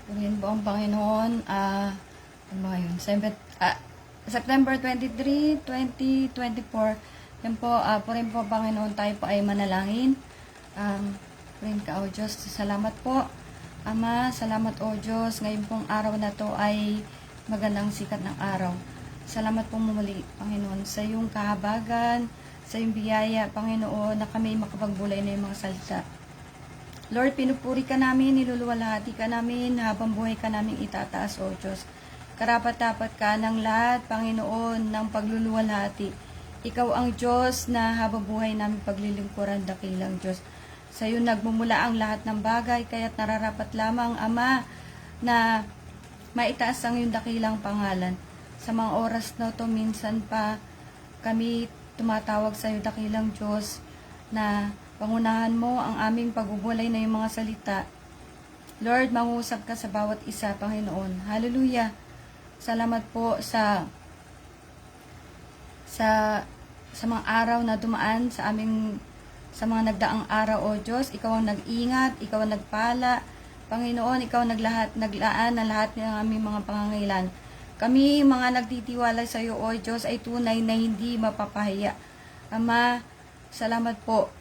Purihin po ang Panginoon. Ano ba yun? September 23, 2024. Yan po, purihin po ang Panginoon. Tayo po ay manalangin. Purihin ka, O Diyos. Salamat po. Ama, salamat, O Diyos. Ngayon pong araw na to ay magandang sikat ng araw. Salamat po muli, Panginoon, sa iyong kahabagan, sa iyong biyaya, Panginoon, na kami makapagbulay na yung mga salita. Lord, pinupuri ka namin, niluluwalhati ka namin, habang buhay ka namin itataas, O Diyos. Karapat-dapat ka ng lahat, Panginoon, ng pagluluwalhati. Ikaw ang Diyos na habang buhay namin paglilingkuran, dakilang Diyos. Sa iyo nagmumula ang lahat ng bagay, kaya't nararapat lamang, Ama, na maitaas ang iyong dakilang pangalan. Sa mga oras na to, minsan pa kami tumatawag sa iyo, dakilang Diyos, na pangunahan mo ang aming pagbubulay na yung mga salita. Lord, mangusap ka sa bawat isa, Panginoon. Hallelujah. Salamat po sa mga araw na dumaan sa mga nagdaang araw, O Diyos. Ikaw ang nag-ingat, ikaw ang nagpala. Panginoon, ikaw ang naglaan na lahat ng aming mga pangangailan. Kami, mga nagtitiwala sa iyo, O Diyos, ay tunay na hindi mapapahiya. Ama, salamat po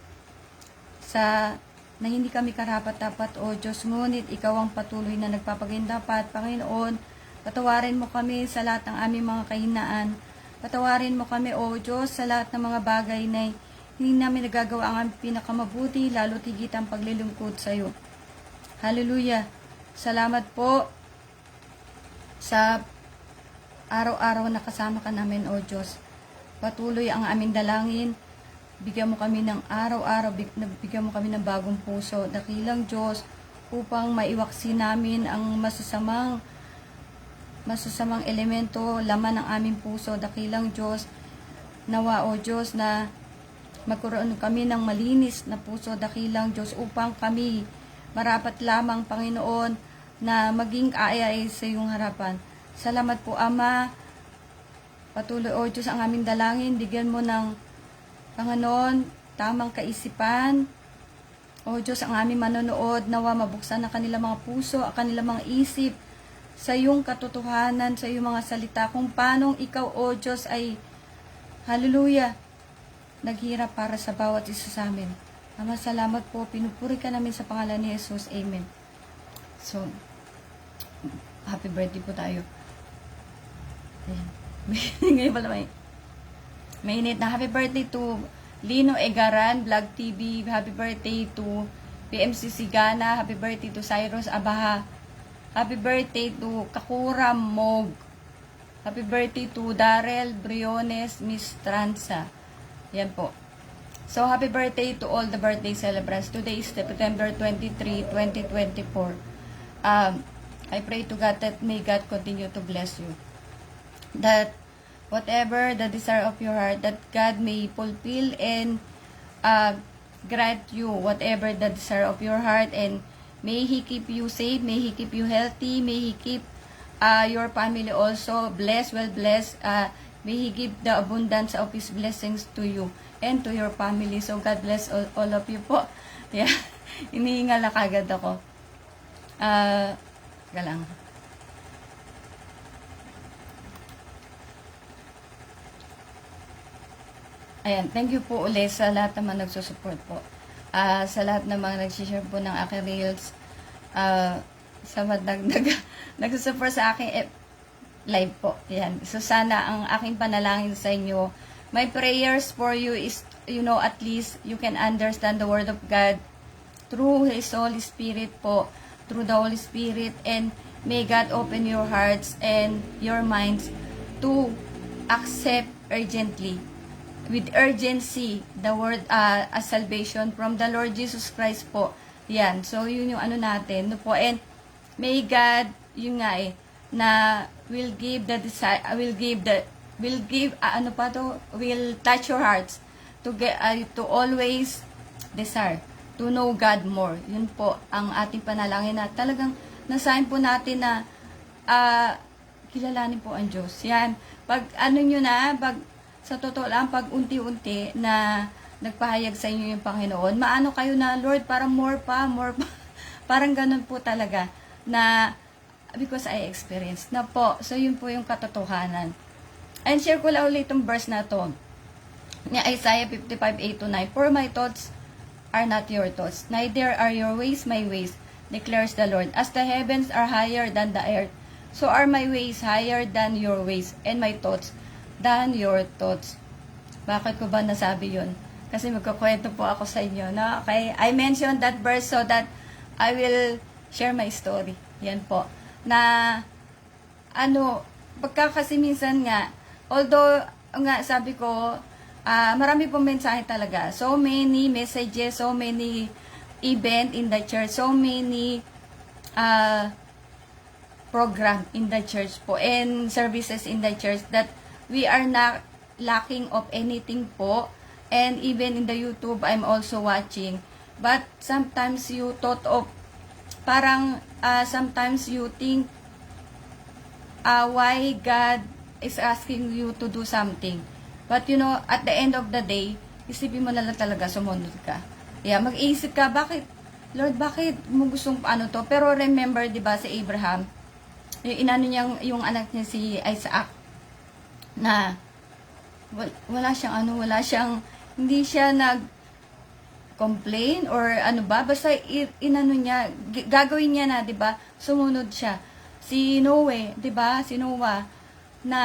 na hindi kami karapat-dapat, O Diyos, ngunit ikaw ang patuloy na nagpapagindapat. Panginoon, patawarin mo kami sa lahat ng aming mga kahinaan. Patawarin mo kami, O Diyos, sa lahat ng mga bagay na hindi namin nagagawa ang aming pinakamabuti, lalo tigit ang paglilingkod sa iyo. Hallelujah. Salamat po sa araw-araw na kasama ka namin, O Diyos. Patuloy ang aming dalangin. Bigyan mo kami ng araw-araw, bigyan mo kami ng bagong puso, dakilang Diyos, upang maiwaksi namin ang masasamang elemento, laman ng aming puso, dakilang Diyos. Nawa, O Diyos, na magkaroon kami ng malinis na puso, dakilang Diyos, upang kami marapat lamang, Panginoon, na maging kaayay sa iyong harapan. Salamat po, Ama. Patuloy, O Diyos, ang aming dalangin, bigyan mo ng Panginoon, tamang kaisipan. O Diyos, ang aming manonood, nawa mabuksan ang kanilang mga puso, ang kanilang mga isip, sa iyong katotohanan, sa iyong mga salita, kung paanong ikaw, O Diyos, ay, hallelujah, naghirap para sa bawat isa sa amin. Ama, salamat po, pinupuri ka namin sa pangalan ni Jesus. Amen. So, happy birthday po tayo. Ayan. Ngayon pala may init na happy birthday to Lino Egaran, Vlog TV. Happy birthday to PMC Sigana. Happy birthday to Cyrus Abaha. Happy birthday to Kakura Mog. Happy birthday to Darrell Briones Mistranza. Yan po. So, happy birthday to all the birthday celebrants. Today is September 23, 2024. I pray to God that may God continue to bless you. That whatever the desire of your heart, that God may fulfill and grant you whatever the desire of your heart, and may He keep you safe, may He keep you healthy, may He keep your family also blessed, well blessed, may He give the abundance of His blessings to you and to your family. So God bless all of you po. Yeah, inihingal na kagad ako. Galang. Ayan, thank you po ulit sa lahat naman nagsusupport po. Sa lahat ng mga nagsishare po ng aking reels. Sa mga nagsusupport sa aking live po. Ayan. So, sana ang aking panalangin sa inyo, my prayers for you is, at least you can understand the Word of God through His Holy Spirit po. Through the Holy Spirit. And may God open your hearts and your minds to accept urgently, with urgency, the word as salvation from the Lord Jesus Christ po. Yan. So, yun yung ano natin. No po. And may God, yun nga na will give the desire, will touch your hearts to get to always desire to know God more. Yun po ang ating panalangin na talagang nasahin po natin na kilalanin po ang Diyos. Yan. Pag sa totoo lang, pag unti-unti na nagpahayag sa inyo yung Panginoon, maano kayo na, Lord, parang more pa. Parang ganun po talaga. Na because I experienced na po. So, yun po yung katotohanan. And share ko lang ulit itong verse na to. Ni Isaiah 55:8-9. For my thoughts are not your thoughts, neither are your ways my ways, declares the Lord. As the heavens are higher than the earth, so are my ways higher than your ways, and my thoughts than your thoughts. Bakit ko ba nasabi yun? Kasi magkakwento po ako sa inyo. No? Okay? I mentioned that verse so that I will share my story. Yan po. Na, pagka kasi minsan nga, although, nga sabi ko, marami pong mensahe talaga. So many messages, so many event in the church, so many program in the church po, and services in the church that we are not lacking of anything po. And even in the YouTube, I'm also watching. But sometimes you thought of, parang sometimes you think, why God is asking you to do something. But you know, at the end of the day, isipin mo na lang talaga, sumunod ka. Yeah, mag-iisip ka, Lord, bakit mo gustong to? Pero remember, di ba, si Abraham, yung anak niya si Isaac, na wala siyang, hindi siya nag-complain or basta niya, gagawin niya na, di ba, sumunod siya. Si Noe, di ba, si Noah, na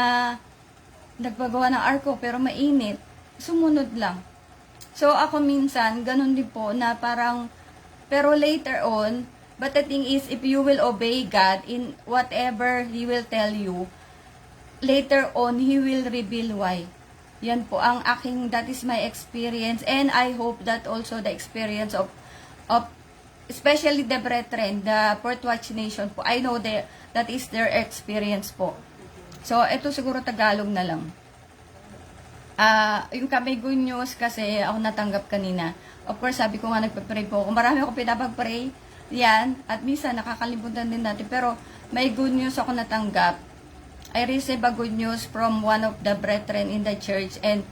nagpagawa ng arko pero mainit, sumunod lang. So ako minsan, ganun din po na parang, pero later on, but the thing is, if you will obey God in whatever He will tell you, later on, He will reveal why. Yan po ang that is my experience, and I hope that also the experience of especially the brethren, the Port Watch Nation po, I know that is their experience po. So, ito siguro Tagalog na lang. Yung kami good news kasi ako natanggap kanina. Of course, sabi ko nga nagpa-pray po ako. Marami ako pinapag-pray. Yan. At minsan, nakakalimutan din natin. Pero, may good news ako natanggap. I received a good news from one of the brethren in the church. And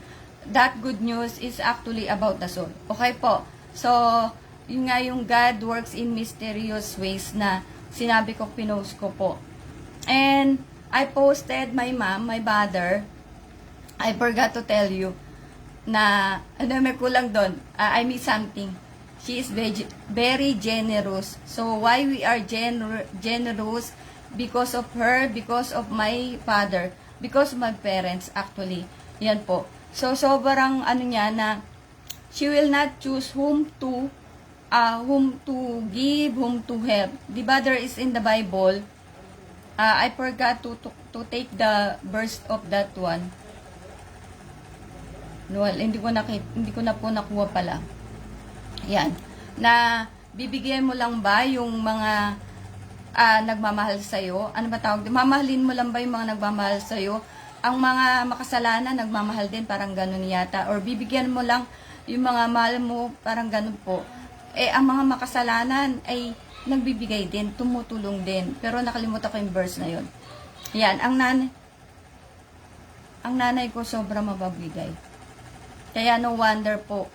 that good news is actually about the soul. Okay po. So, yun nga yung God works in mysterious ways na sinabi ko, pinost ko po. And, I posted my mom, my mother. I forgot to tell you na may kulang doon. I miss something. She is very generous. So why we are generous? Because of her, because of my father, because of my parents actually. Yan po. So sobrang niya na she will not choose whom to give, whom to help. Diba there is in the Bible, I forgot to take the verse of that one. Well, hindi ko na po nakuha pala. Yan. Na bibigyan mo lang ba yung mga nagmamahal sa'yo? Ano ba tawag? Mamahalin mo lang ba yung mga nagmamahal sa'yo? Ang mga makasalanan, nagmamahal din, parang ganun yata. Or bibigyan mo lang yung mga mahal mo, parang ganun po. Ang mga makasalanan ay nagbibigay din, tumutulong din. Pero nakalimutan ko yung verse na yun. Yan, ang nanay ko sobra mababigay. Kaya no wonder po,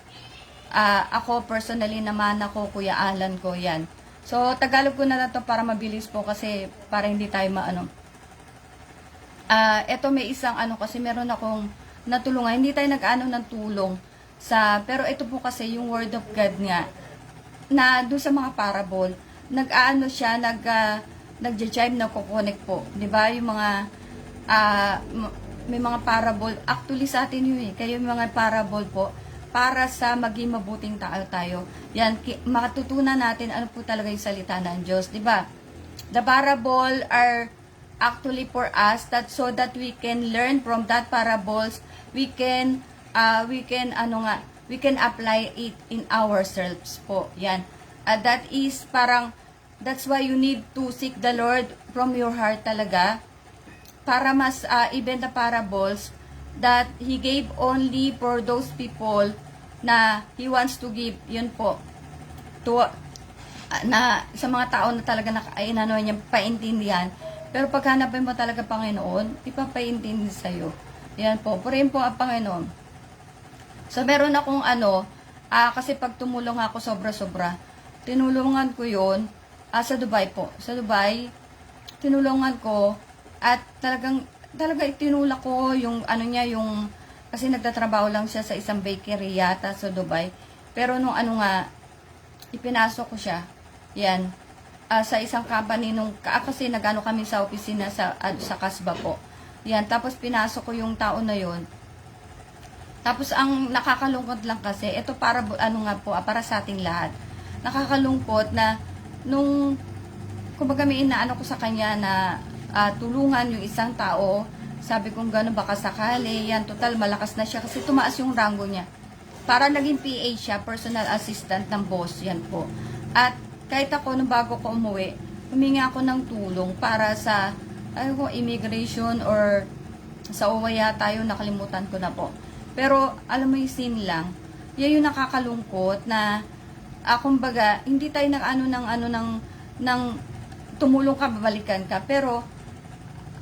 ako personally naman ako, Kuya Alan ko, yan. So, Tagalog ko na to para mabilis po kasi para hindi tayo eto may isang kasi meron akong natulungan. Hindi tayo ng tulong pero ito po kasi yung Word of God nga na doon sa mga parable, siya, nagja-jive na kukonek po. 'Di ba? Yung mga may mga parable actually sa atin yun Kayo yung mga parable po para sa maging mabuting tao tayo. Yan, makatutunan natin ano po talaga yung salita ng Diyos, 'di ba? The parable are actually for us so that we can learn from that parables, we can apply it in ourselves po. Yan. That is that's why you need to seek the Lord from your heart talaga para mas even the parables that He gave only for those people na He wants to give, yun po, to, na sa mga tao na talaga niya paintindihan. Pero pag hanapin mo talaga Panginoon, ipapaintindi sa'yo. Yan po, purihin po ang Panginoon. So meron akong kasi pag tumulong ako sobra-sobra, tinulungan ko yun sa Dubai po. Sa Dubai, tinulungan ko at talaga itinulak ko yung ano niya, yung kasi nagtatrabaho lang siya sa isang bakery yata sa Dubai. Pero nung ano nga, ipinasok ko siya. Yan. Sa isang company kasi nagano kami sa opisina sa Kasba po. Yan. Tapos pinasok ko yung tao na yon. Tapos ang nakakalungkot lang kasi, ito para ano nga po, para sa ating lahat. Nakakalungkot na nung kumbaga may inaano ko sa kanya na tulungan yung isang tao. Sabi kong gano'n, baka sakali. Yan, total, malakas na siya kasi tumaas yung rango niya. Para naging PA siya, personal assistant ng boss. Yan po. At kahit ako, nung bago ko umuwi, humingi ako ng tulong para sa immigration or sa OWA tayo, nakalimutan ko na po. Pero, alam mo yung scene lang, yan yung nakakalungkot na, kumbaga, hindi tayo ng tumulong ka, babalikan ka. Pero,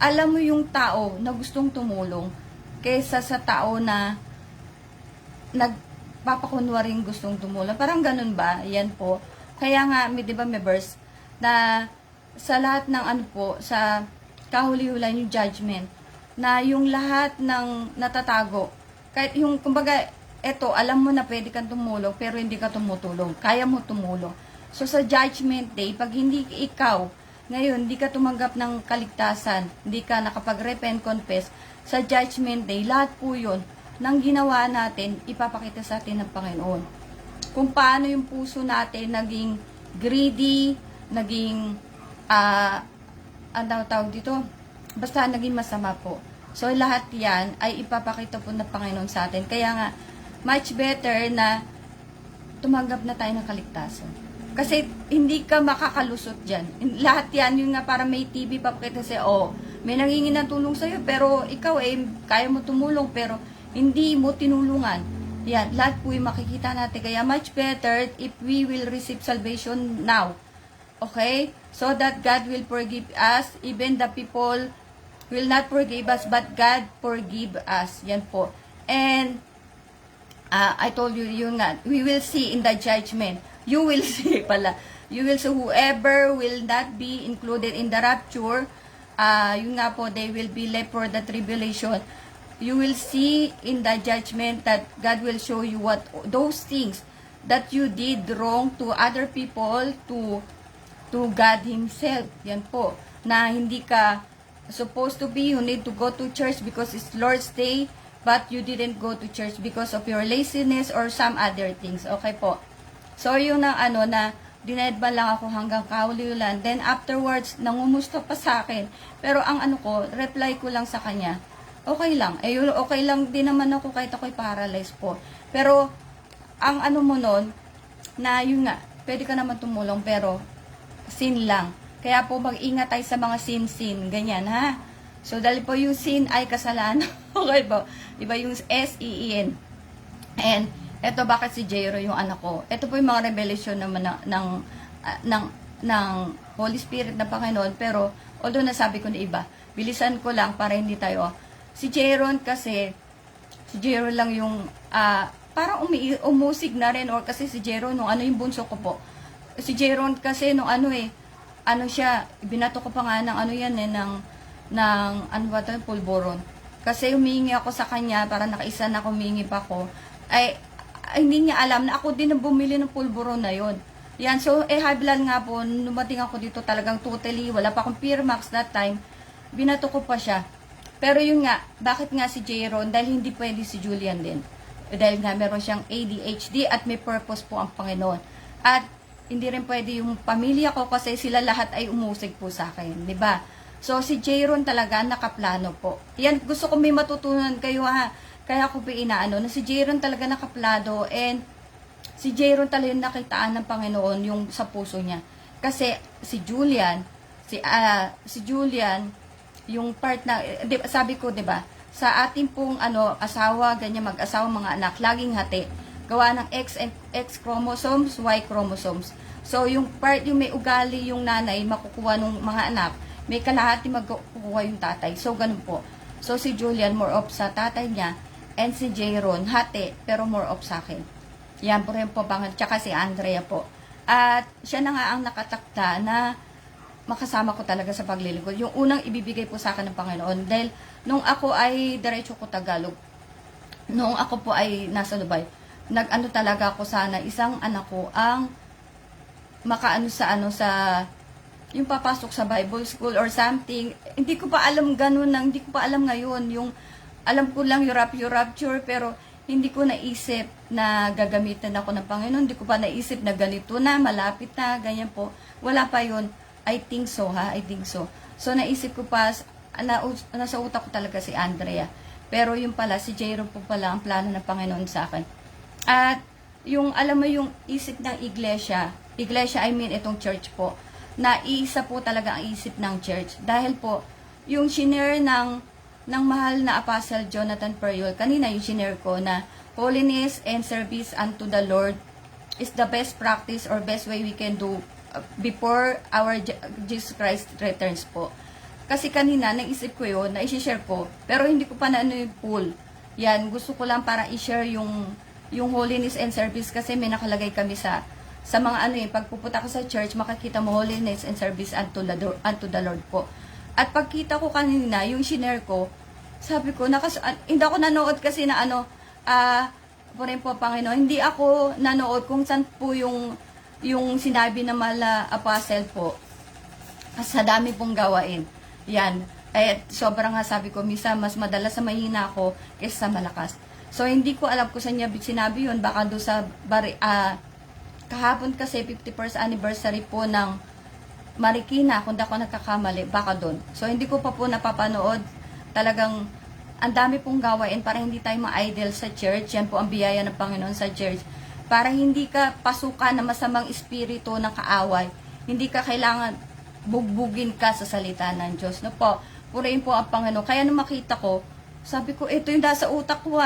alam mo yung tao na gustong tumulong kaysa sa tao na nagpapakunwaring gustong tumulong. Parang ganun ba? Yan po. Kaya nga, di ba may verse na sa lahat ng ano po, sa kahuli-hulan yung judgment, na yung lahat ng natatago, kahit yung, kumbaga, eto, alam mo na pwede kang tumulong, pero hindi ka tumutulong. Kaya mo tumulong. So, sa judgment day, pag hindi ikaw, ngayon, hindi ka tumanggap ng kaligtasan, hindi ka nakapag-repent, confess, sa judgment day, lahat po yun, nang ginawa natin, ipapakita sa atin ng Panginoon. Kung paano yung puso natin naging greedy, naging, ano tawag dito? Basta naging masama po. So, lahat yan ay ipapakita po ng Panginoon sa atin. Kaya nga, much better na tumanggap na tayo ng kaligtasan. Kasi hindi ka makakalusot dyan. Lahat yan, yung nga para may TV papakita sa'yo, may nangingin ng tulong sa'yo, pero ikaw kaya mo tumulong, pero hindi mo tinulungan. Yan, lahat po yung makikita natin. Kaya much better if we will receive salvation now. Okay? So that God will forgive us, even the people will not forgive us, but God forgive us. Yan po. And, I told you, yun nga, we will see in the judgment. You will see pala. You will see whoever will not be included in the rapture, yun nga po, they will be left for the tribulation. You will see in the judgment that God will show you what those things that you did wrong to other people, to God Himself. Yan po. Na hindi ka supposed to be, you need to go to church because it's Lord's Day, but you didn't go to church because of your laziness or some other things. Okay po. So, yung na dinedban lang ako hanggang kahuli-hulan. Then, afterwards, nangumusta pa sa akin. Pero, ang reply ko lang sa kanya, okay lang. Okay lang din naman ako kahit ako'y paralyzed po. Pero, ang mo nun, na yun nga, pwede ka naman tumulong, pero, sin lang. Kaya po, mag-ingat tayo sa mga sin-sin. Ganyan, ha? So, dahil po yung sin ay kasalanan. Okay po. Diba yung S-E-E-N. And, eto, bakit si Jairo yung anak ko? Ito po yung mga revelation naman ng Holy Spirit na Panginoon. Pero, although nasabi ko na iba, bilisan ko lang para hindi tayo. Si Jairo kasi, si Jairo lang yung, parang umusig na rin. Or kasi si Jairo, nung yung bunso ko po. Si Jairo kasi, nung siya, binato ko pa nga ng pulboron. Kasi humingi ako sa kanya, para nakaisa na humingi pa ako. Hindi niya alam na ako din ang bumili ng pulburo na yon. Yan, so, hablan nga po, numating ako dito talagang totally, wala pa akong Peermax that time, binato ko pa siya. Pero yun nga, bakit nga si Jayron? Dahil hindi pwede si Julian din. Dahil nga meron siyang ADHD at may purpose po ang Panginoon. At hindi rin pwede yung pamilya ko kasi sila lahat ay umusig po sa akin, di ba? So, si Jayron talaga nakaplano po. Yan, gusto ko may matutunan kayo ha. Kaya ako po inaano na si Jayron talaga nakaplado, and si Jayron talaga yung nakitaan ng Panginoon yung sa puso niya. Kasi si Julian, yung part na, sabi ko, 'di ba? Sa ating pong asawa, ganyan mag-asawa, mga anak, laging hati. Gawa ng X chromosomes, Y chromosomes. So yung part, yung may ugali yung nanay makukuha ng mga anak, may kalahati magkukuha yung tatay. So ganun po. So si Julian more of sa tatay niya, and si Jayron, hati, pero more of sa akin. Yan po rin po, tsaka si Andrea po. At siya na nga ang nakatakda na makasama ko talaga sa paglilingkod. Yung unang ibibigay po sa akin ng Panginoon. Dahil nung ako ay diretso ko Tagalog, nung ako po ay nasa Dubai, nag-ano talaga ako sana, isang anak ko ang makaano sa yung papasok sa Bible school or something. Hindi ko pa alam ganun, hindi ko pa alam ngayon. Yung alam ko lang yung rapture, pero hindi ko naisip na gagamitan ako ng Panginoon. Hindi ko pa naisip na ganito na, malapit na, ganyan po. Wala pa yun. I think so, I think so. So, naisip ko pa, nasa utak ko talaga si Andrea. Pero yung pala, si Jairo po pala ang plano ng Panginoon sa akin. At, yung, alam mo yung isip ng iglesia, I mean itong church po, na iisa po talaga ang isip ng church. Dahil po, yung shinare ng mahal na Apostle Jonathan Periol, kanina yung shinare ko na holiness and service unto the Lord is the best practice or best way we can do before our Jesus Christ returns po. Kasi kanina, naisip ko yun, na i-share ko, pero hindi ko pa na ano yung full. Yan, gusto ko lang para i-share yung holiness and service kasi may nakalagay kami sa mga ano pag pupunta ka sa church, makakita mo holiness and service unto the Lord po. At pagkita ko kanina, yung shinare ko, sabi ko, hindi ako nanood kasi na po rin po Panginoon, hindi ako nanood kung saan po yung sinabi ng mala apostle po, sa dami pong gawain. Yan. Ay, sobrang nga sabi ko, misa, mas madalas sa mahina ako kaysa sa malakas. So, hindi ko alam kung saan niya sinabi yun. Baka doon sa, kahapon kasi 51st anniversary po ng Marikina, kung di ako nagkakamali, baka doon. So, hindi ko pa po napapanood. Talagang, ang dami pong gawain para hindi tayo ma-idle sa church. Yan po ang biyaya ng Panginoon sa church. Para hindi ka pasukan ng masamang espiritu ng kaaway. Hindi ka kailangan bugbugin ka sa salita ng Diyos. No po, purihin po ang Panginoon. Kaya nung makita ko, sabi ko, ito yung nasa utak ko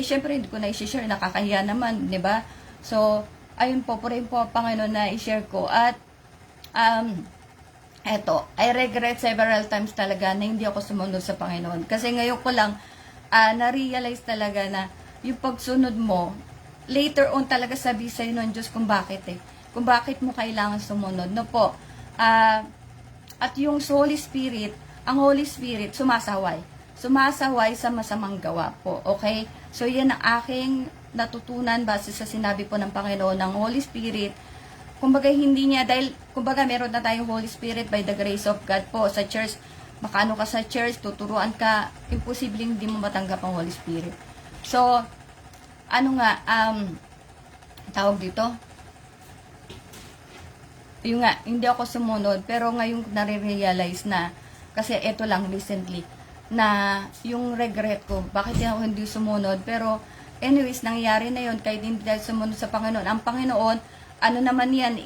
syempre hindi ko na i-share, nakakahiya naman, di ba? So, ayun po, purihin po ang Panginoon na i-share ko. At, eto, I regret several times talaga na hindi ako sumunod sa Panginoon. Kasi ngayon ko lang, na-realize talaga na yung pagsunod mo, later on talaga sabi sa'yo ng Diyos kung bakit kung bakit mo kailangan sumunod. No po. At yung Holy Spirit, ang Holy Spirit, sumasaway. Sumasaway sa masamang gawa po. Okay? So, yan ang aking natutunan base sa sinabi po ng Panginoon ng Holy Spirit. Kumbaga, hindi niya, dahil, kumbaga, meron na tayong Holy Spirit by the grace of God po sa church. Makaano ka sa church, tuturuan ka, imposibleng hindi mo matanggap ang Holy Spirit. So, tawag dito, yung nga, hindi ako sumunod, pero ngayon nare-realize na, kasi eto lang recently, na yung regret ko, bakit ako hindi sumunod, pero anyways, nangyayari na yun, kahit hindi tayo sumunod sa Panginoon. Ang Panginoon, ano naman yan,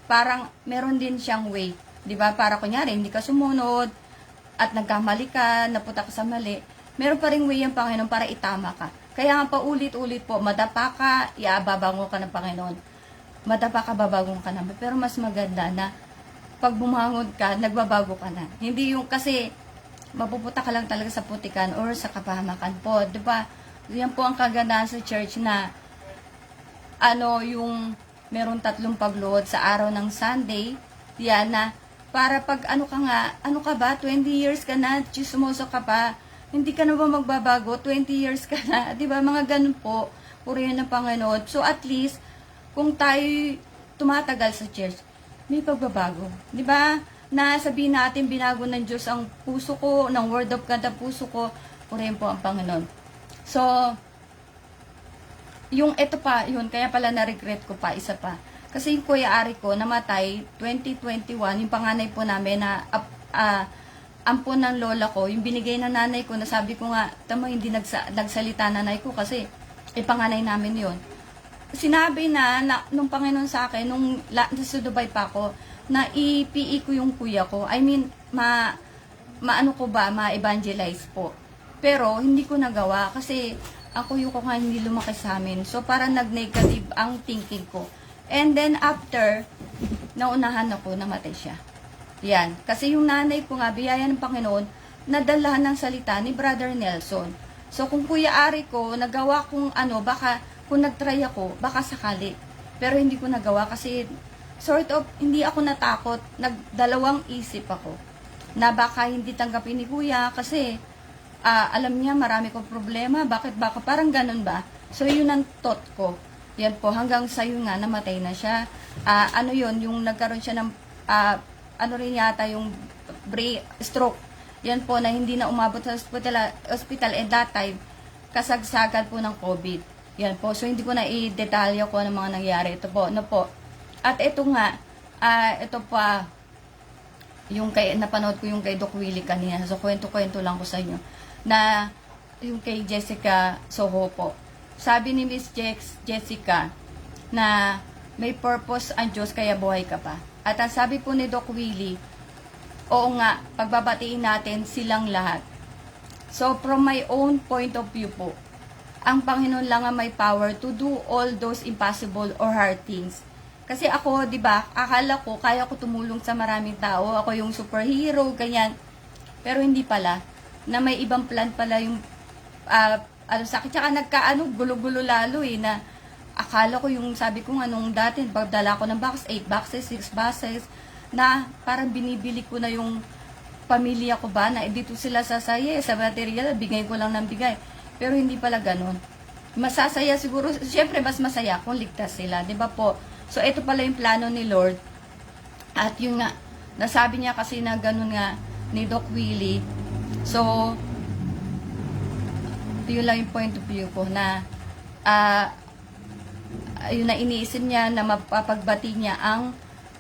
parang meron din siyang way, di ba? Para kunyari, hindi ka sumunod, at nagkamali ka, napunta ka sa mali, meron pa rin way ang Panginoon para itama ka. Kaya nga paulit-ulit po, madapa ka, iababango ka ng Panginoon. Madapa ka, babago ka naman. Pero mas maganda na pag bumangon ka, nagbabago ka na. Hindi yung kasi mapupunta ka lang talaga sa putikan or sa kapahamakan po. Diba? Yan po ang kagandahan sa church na yung meron 3 pagluhod sa araw ng Sunday. Yan na para pag ano ka ba, 20 years ka na, chismoso ka pa, hindi ka na ba magbabago? 20 years ka na. Diba? Mga ganun po. Purihin ng Panginoon. So, at least, kung tayo tumatagal sa church, may pagbabago. Diba? Na sabihin natin, binago ng Diyos ang puso ko, ng word of God ang puso ko. Purihin po ang Panginoon. So, yung ito pa, yun, kaya pala na-regret ko pa, isa pa. Kasi yung Kuya Ari ko, namatay, 2021, yung panganay po namin na, ampon ng lola ko, yung binigay ng nanay ko, na sabi ko nga, tama, hindi nagsalita nanay ko kasi, panganay namin yon. Sinabi na nung Panginoon sa akin, nung nasa Dubai pa ako, na i-PE ko yung kuya ko. I mean, ma-evangelize po. Pero, hindi ko nagawa kasi, ang kuya ko nga hindi lumaki sa amin. So, parang nag-negative ang thinking ko. And then, after, naunahan ako, namatay siya. Yan. Kasi yung nanay ko nga, biyaya ng Panginoon, nadalahan ng salita ni Brother Nelson. So, kung Kuya Ari ko, nagawa kong baka, kung nagtry ako, baka sakali. Pero hindi ko nagawa kasi sort of, hindi ako natakot. Nagdalawang isip ako na baka hindi tanggapin ni Kuya kasi alam niya marami kong problema. Bakit baka parang ganun ba? So, yun ang thought ko. Yan po, hanggang sa yun nga, namatay na siya. Ano yun, yung nagkaroon siya ng, ano rin yata, yung stroke. Yan po, na hindi na umabot sa hospital at that time, kasagsagan po ng COVID. Yan po, so hindi ko na i-detalya ko ano mga nangyari. Ito po, ano po. At ito nga, ito pa, yung napanood ko yung kay Doc Willie kanina. So, kwento-kwento lang ko sa inyo. Na, yung kay Jessica Soho po. Sabi ni Miss Jessica, na may purpose ang Diyos kaya buhay ka pa. At ang sabi po ni Doc Willie, oo nga, pagbabatiin natin silang lahat. So, from my own point of view po, ang Panginoon lang ang may power to do all those impossible or hard things. Kasi ako, di ba, akala ko, kaya ko tumulong sa maraming tao, ako yung superhero, ganyan. Pero hindi pala, na may ibang plan pala yung, sakit, tsaka gulo-gulo lalo na, akala ko yung, sabi ko nga, nung dati, pagdala ko ng box, 8 boxes, 6 boxes, na parang binibili ko na yung pamilya ko ba, na dito sila sasaya, sa material, bigay ko lang ng bigay. Pero hindi pala ganun. Masasaya siguro, syempre mas masaya kung ligtas sila, di ba po? So, ito pala yung plano ni Lord. At yun nga, nasabi niya kasi na ganun nga ni Doc Willie. So, yun lang yung point of view ko na yun na iniisip niya na mapapagbati niya ang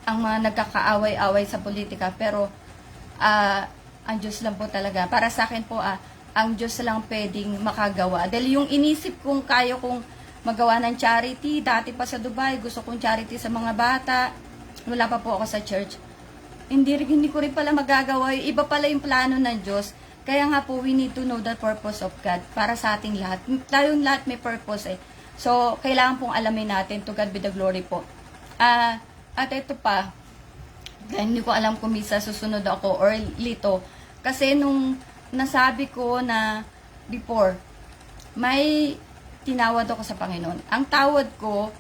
mga nagkakaaway-away sa politika. Pero, ang Diyos lang po talaga. Para sa akin po, ang Diyos lang pwedeng makagawa. Dahil yung inisip kong kaya kong magawa ng charity, dati pa sa Dubai, gusto kong charity sa mga bata, wala pa po ako sa church. Hindi ko rin pala magagawa. Iba pala yung plano ng Diyos. Kaya nga po, we need to know the purpose of God para sa ating lahat. Tayong lahat may purpose So, kailangan pong alamin natin, to God be the glory po. At ito pa, hindi ko alam kung misa susunod ako or lito. Kasi nung nasabi ko na before, may tinawad ako sa Panginoon. Ang tawad ko,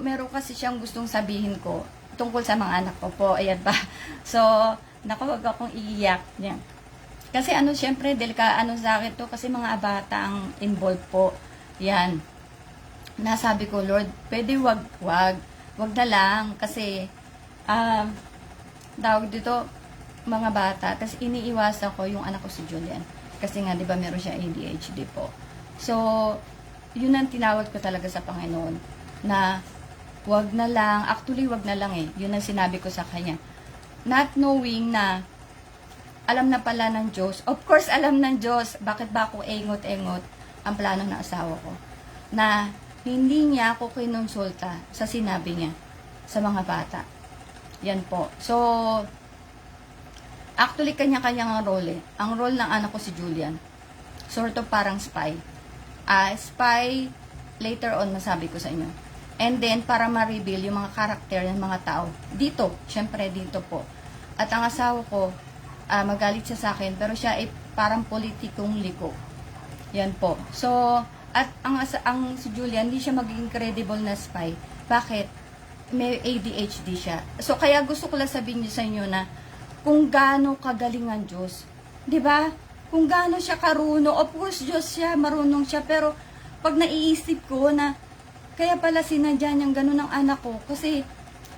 meron kasi siyang gustong sabihin ko tungkol sa mga anak ko po. Ayan ba? So, naku, wag akong iiyak niya. Kasi syempre, sa akin to kasi mga bata ang involved po. Yan. Nasabi ko, Lord, pwede wag na lang. Kasi, tawag dito, mga bata. Tapos iniiwasan ko yung anak ko si Julian. Kasi nga, di ba, meron siya ADHD po. So, yun ang tinawag ko talaga sa Panginoon. Na, wag na lang. Actually, wag na lang Yun ang sinabi ko sa kanya. Not knowing na, alam na pala ng Diyos. Of course, alam ng Diyos. Bakit ba ako engot-engot ang plano ng asawa ko? Na, hindi niya ako kinonsulta sa sinabi niya sa mga bata. Yan po. So, actually, kanya-kanyang role Ang role ng anak ko si Julian, sort of parang spy. Spy, later on, masabi ko sa inyo. And then, para ma-reveal yung mga karakter ng mga tao. Dito, syempre dito po. At ang asawa ko, magalit siya sa akin, pero siya ay parang politikong liko. Yan po. So, at ang si Julian, hindi siya magiging credible na spy. Bakit? May ADHD siya. So, kaya gusto ko lang sabihin niyo sa inyo na kung gaano kagaling ang Diyos. 'Di ba? Kung gaano siya karunong. Of course, Diyos siya, marunong siya. Pero, pag naiisip ko na, kaya pala sinadya niyang ganun ang anak ko. Kasi,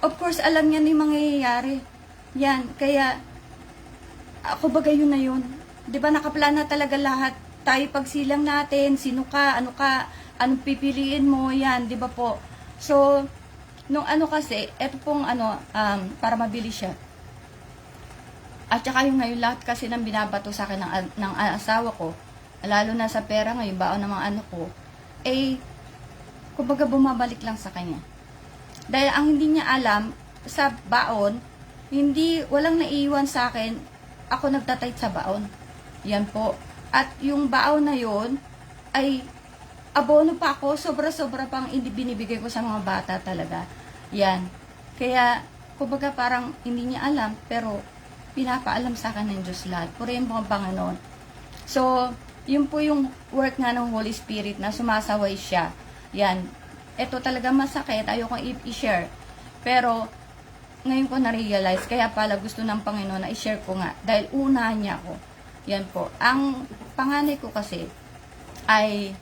of course, alam niya na yung mangyayari. Yan. Kaya, ako bagay yun na yun. 'Di ba, nakaplana talaga lahat. Tayo pagsilang natin, sino ka, anong pipiliin mo, yan, 'di ba po? So, nung kasi, eto pong para mabilis siya. At saka yung ngayon lahat kasi nang binabato sa akin ng asawa ko, lalo na sa pera ngayon, baon ng mga anak ko, kumbaga bumabalik lang sa kanya. Dahil ang hindi niya alam, sa baon, walang naiiwan sa akin, ako nagtatayt sa baon. Yan po. At yung baon na yon ay abono pa ako, sobra-sobra pang binibigay ko sa mga bata talaga. Yan. Kaya, kumbaga parang hindi niya alam, pero pinapaalam sa akin ng Diyos lahat. Purihin po ang Panginoon. So, yun po yung work nga ng Holy Spirit na sumasaway siya. Yan. Ito talaga masakit. Ayokong i-share. Pero, ngayon ko na-realize, kaya pala gusto ng Panginoon na i-share ko nga. Dahil unahan niya ako. Yan po. Ang panganay ko kasi ay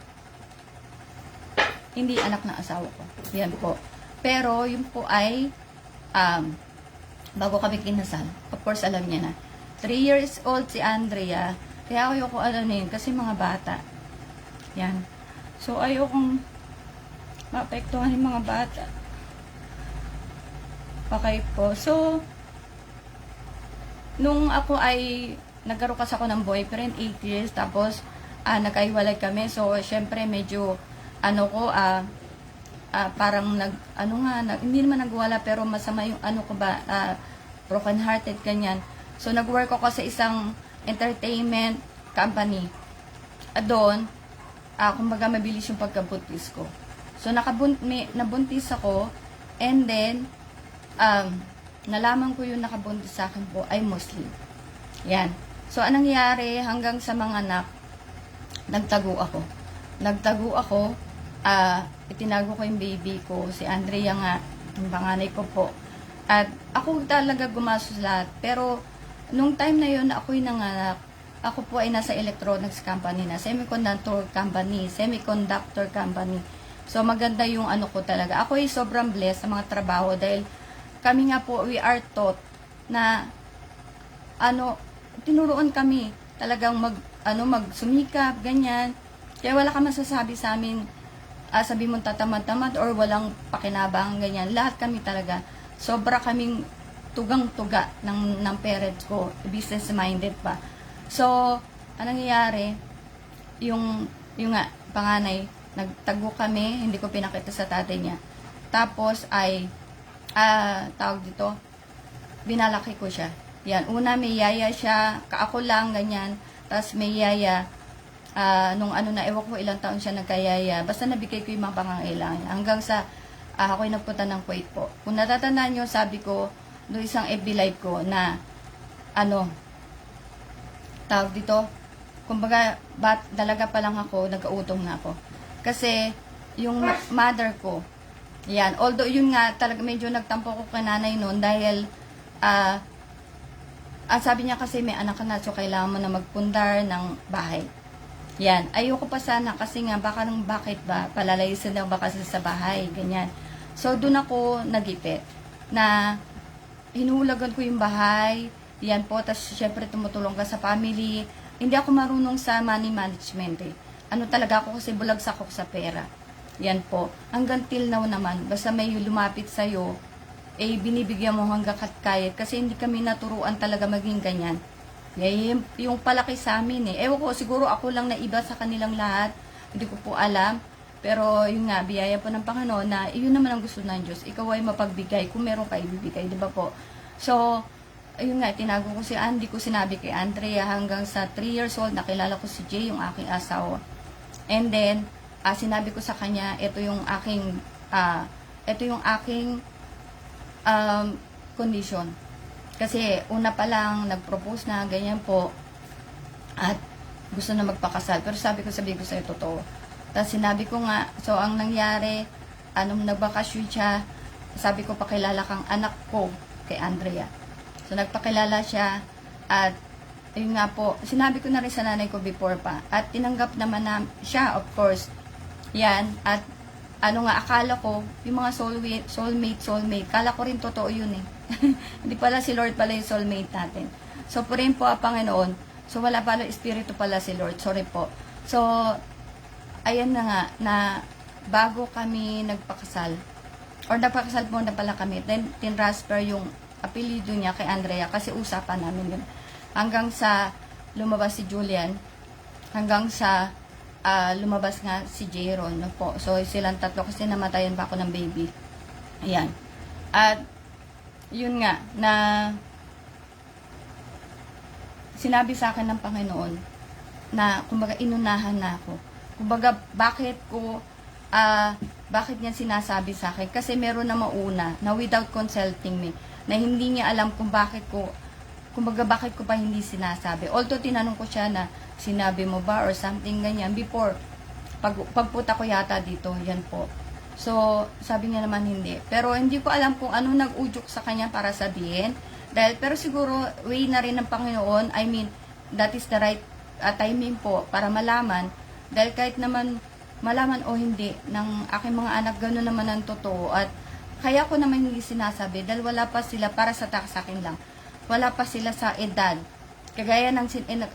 hindi anak ng asawa ko. Yan po. Pero, yun po ay bago kami kinasal. Of course, alam niya na. 3 years old si Andrea. Kaya ayoko alamin kasi mga bata. Yan. So, ayokong maapektuhan yung mga bata. Okay po. So, nung ako ay nagkaroon kasi ako ng boyfriend, 8 years, tapos nagkaiwalay kami. So, syempre medyo parang hindi naman nagwala, pero masama yung broken hearted, ganyan. So, nag-work ako sa isang entertainment company. Doon, kumbaga mabilis yung pagkabuntis ko. So, nabuntis ako, and then, nalaman ko yung nakabuntis sa akin po ay Muslim. Yan. So, anong nangyari hanggang sa mga anak, nagtago ako, itinago ko yung baby ko, si Andrea nga, yung panganay ko po. At ako talaga gumastos lahat. Pero, nung time na yun na ako'y nanganak, ako po ay nasa electronics company na, semiconductor company. So, maganda yung ko talaga. Ako ay sobrang blessed sa mga trabaho dahil kami nga po, we are taught na tinuruan kami talagang magsumikap, ganyan. Kaya wala ka masasabi sa amin, sabi mong tatamad-tamad or walang pakinabang, ganyan. Lahat kami talaga, sobra kaming tugang-tuga ng parents ko, business-minded pa. So, anong nangyayari, yung nga, panganay, nagtago kami, hindi ko pinakita sa tatay niya. Tapos ay, tawag dito, binalaki ko siya. Yan, una may yaya siya, kaako lang, ganyan. Tapos may yaya, nung ewan ko ilang taon siya nagkayaya, basta nabigay ko yung mga pangangailangan. Hanggang sa, ako'y nagpunta ng Kuwait po. Kung natatandaan nyo, sabi ko, doon isang FB live ko na, tawag dito, kumbaga, dalaga pa lang ako, nag-autong na ako. Kasi, yung mother ko, yan, although yun nga, talaga medyo nagtampo ko kay nanay noon dahil, sabi niya kasi may anak ka na, so kailangan mo na magpundar ng bahay. Yan, ayoko pa sana kasi nga, bakit ba, palalayisin daw ba kasi sa bahay, ganyan. So, doon ako nagipit, na hinulagan ko yung bahay, yan po, tapos syempre tumutulong ka sa family. Hindi ako marunong sa money management eh. Talaga ako kasi bulagsak ako sa pera. Yan po. Hanggang till now naman, basta may lumapit sa'yo, binibigyan mo hanggang kayat. Kasi hindi kami naturuan talaga maging ganyan. Yung palaki sa amin eh. Ewan ko, siguro ako lang na iba sa kanilang lahat. Hindi ko po alam. Pero yun nga, biyaya po ng Panginoon na yun naman ang gusto ng Diyos. Ikaw ay mapagbigay kung meron ka ibibigay. Diba po? So, ayun nga, tinago ko si Andy, ko sinabi kay Andrea hanggang sa 3 years old, nakilala ko si Jay, yung aking asawa. And then, sinabi ko sa kanya, ito yung aking condition. Kasi una pa lang, nag-propose na, ganyan po, at gusto na magpakasal. Pero sabi ko sa'yo, totoo. Tapos sinabi ko nga, so ang nangyari, nagbakasyon siya, sabi ko, pakilala kang anak ko kay Andrea. So, nagpakilala siya at yun nga po, sinabi ko na rin sa nanay ko before pa at tinanggap naman na siya, of course. Yan, at akala ko, yung mga soulmate, kala ko rin totoo yun eh. Hindi pala si Lord pala yung soulmate natin. So, purin po ang Panginoon. So, wala pala, espiritu pala si Lord. Sorry po. So, ayan na nga, na bago kami nagpakasal, or nagpakasal po na pala kami, then tinransfer yung apelido niya kay Andrea kasi usapan namin yun. Hanggang sa lumabas si Julian, hanggang sa lumabas nga si Jayron, no po. So, silang tatlo kasi namatayan pa ako ng baby. Ayan. At, yun nga, na sinabi sa akin ng Panginoon na, kumbaga, inunahan na ako. Kumbaga, bakit niya sinasabi sa akin? Kasi meron na mauna na without consulting me, na hindi niya alam kung bakit ko pa hindi sinasabi. Although tinanong ko siya na, sinabi mo ba or something ganyan before, pagpunta ko yata dito, yan po. So, sabi niya naman hindi. Pero hindi ko alam kung ano nag-udyok sa kanya para sabihin. Pero siguro, way na rin ng Panginoon. I mean, that is the right timing po para malaman. Dahil kahit naman malaman o hindi ng aking mga anak, gano'n naman ang totoo. At kaya ko naman hindi sinasabi dahil wala pa sila, para sa akin lang, wala pa sila sa edad. Kagaya ng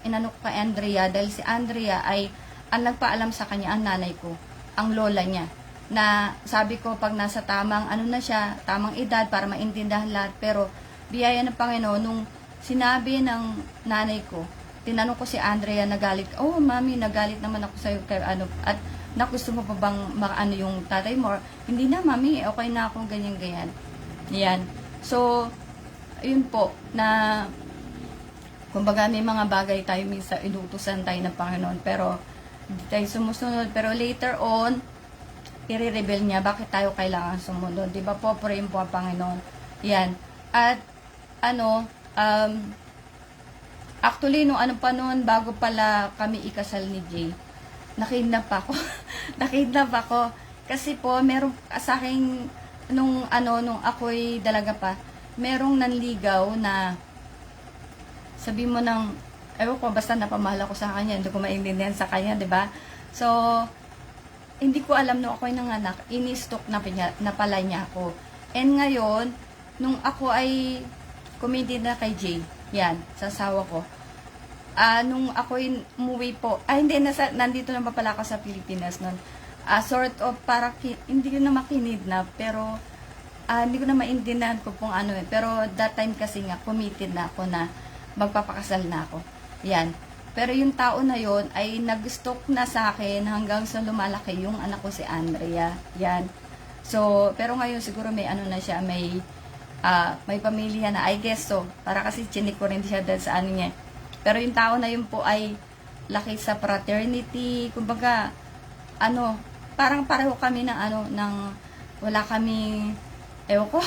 inano ko kay Andrea, dahil si Andrea ay ang nagpaalam sa kanya ang nanay ko, ang lola niya. Na sabi ko pag nasa tamang ano na siya, tamang edad para maintindihan lahat. Pero biyaya ng Panginoon, nung sinabi ng nanay ko, tinanong ko si Andrea, nagalit, oh mami, nagalit naman ako sa'yo, ano, at gusto mo pa bang makaano yung tatay mo? Hindi na mami, okay na ako, ganyan. Yan. So, yun po, na kumbaga may mga bagay tayo minsan inutusan tayo ng Panginoon, pero hindi tayo sumusunod. Pero later on, i-reveal niya bakit tayo kailangan sumunod. Di ba po, pray po ang Panginoon. Yan. At, actually, nung ano pa noon, bago pala kami ikasal ni Jay, nakidnap ako. Nakidnap ako. Kasi po, meron sa akin, nung ako'y dalaga pa, merong nanligaw na, sabi mo ng, ewan ko, basta napamahal ako sa kanya, hindi ko maintindihan sa kanya, di ba? So, hindi ko alam nung ako'y nanganak, ini-stalk na pala niya ako. And ngayon, nung ako ay committed na kay Jay, yan, sa asawa ko, nung ako'y umuwi po, hindi, nandito na pala ako sa Pilipinas nun. Sort of, para, hindi ko na makinidnap, pero, hindi ko na maintindihan ko kung ano eh. Pero, that time kasi nga, committed na ako na magpapakasal na ako. Yan. Pero yung tao na yon ay nag-stalk na sa akin hanggang sa lumalaki yung anak ko si Andrea. Yan. So, pero ngayon siguro may ano na siya, may pamilya na, I guess so. Para kasi chinik ko rin siya dahil sa ano niya. Pero yung tao na yun po ay laki sa fraternity. Kumbaga, parang pareho kami ng wala kami, ewan ko,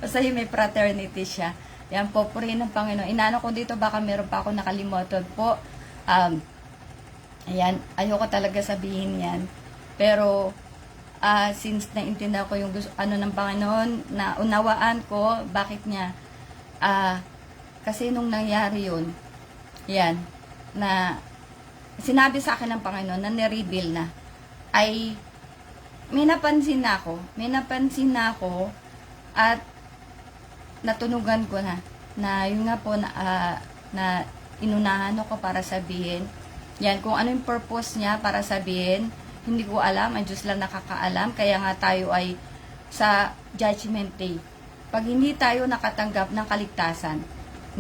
basta yung may fraternity siya. Yan po, purihin ng Panginoon. Inaano ko dito, baka meron pa ako nakalimutan po. Ayan, ayoko talaga sabihin yan. Pero, since naintindihan ko yung ng Panginoon, na unawaan ko, bakit niya, kasi nung nangyari yun, yan, na sinabi sa akin ng Panginoon, na nireveal na, ay, may napansin na ako, at natunugan ko na yun nga po na inunahan ako para sabihin yan, kung ano yung purpose niya para sabihin, hindi ko alam, ang Diyos lang nakakaalam. Kaya nga tayo ay sa judgment day, pag hindi tayo nakatanggap ng kaligtasan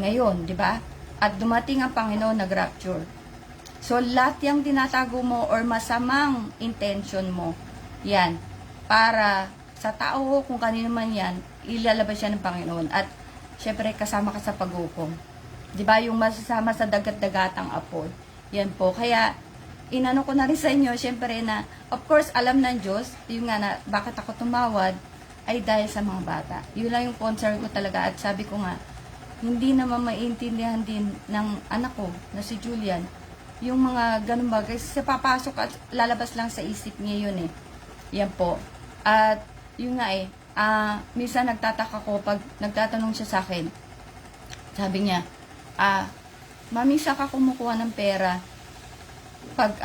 ngayon, di ba, at dumating ang Panginoon, nag-rapture, so lahat yung tinatago mo or masamang intention mo, yan, para sa tao, kung kanino man yan, ilalabas siya ng Panginoon. At, syempre, kasama ka sa paghukom. Diba? Yung masasama sa dagat-dagatang apoy. Yan po. Kaya, inano ko na rin sa inyo, syempre na, of course, alam ng Diyos, yung nga na, bakit ako tumawad, ay dahil sa mga bata. Yun lang yung concern ko talaga. At sabi ko nga, hindi naman maintindihan din ng anak ko, na si Julian, yung mga ganun bagay. Kasi papasok at lalabas lang sa isip niya yun eh. Yan po. At, yung nga minsan nagtataka ko pag nagtatanong siya sa akin. Sabi niya, mami, saan ka kumukuha ng pera pag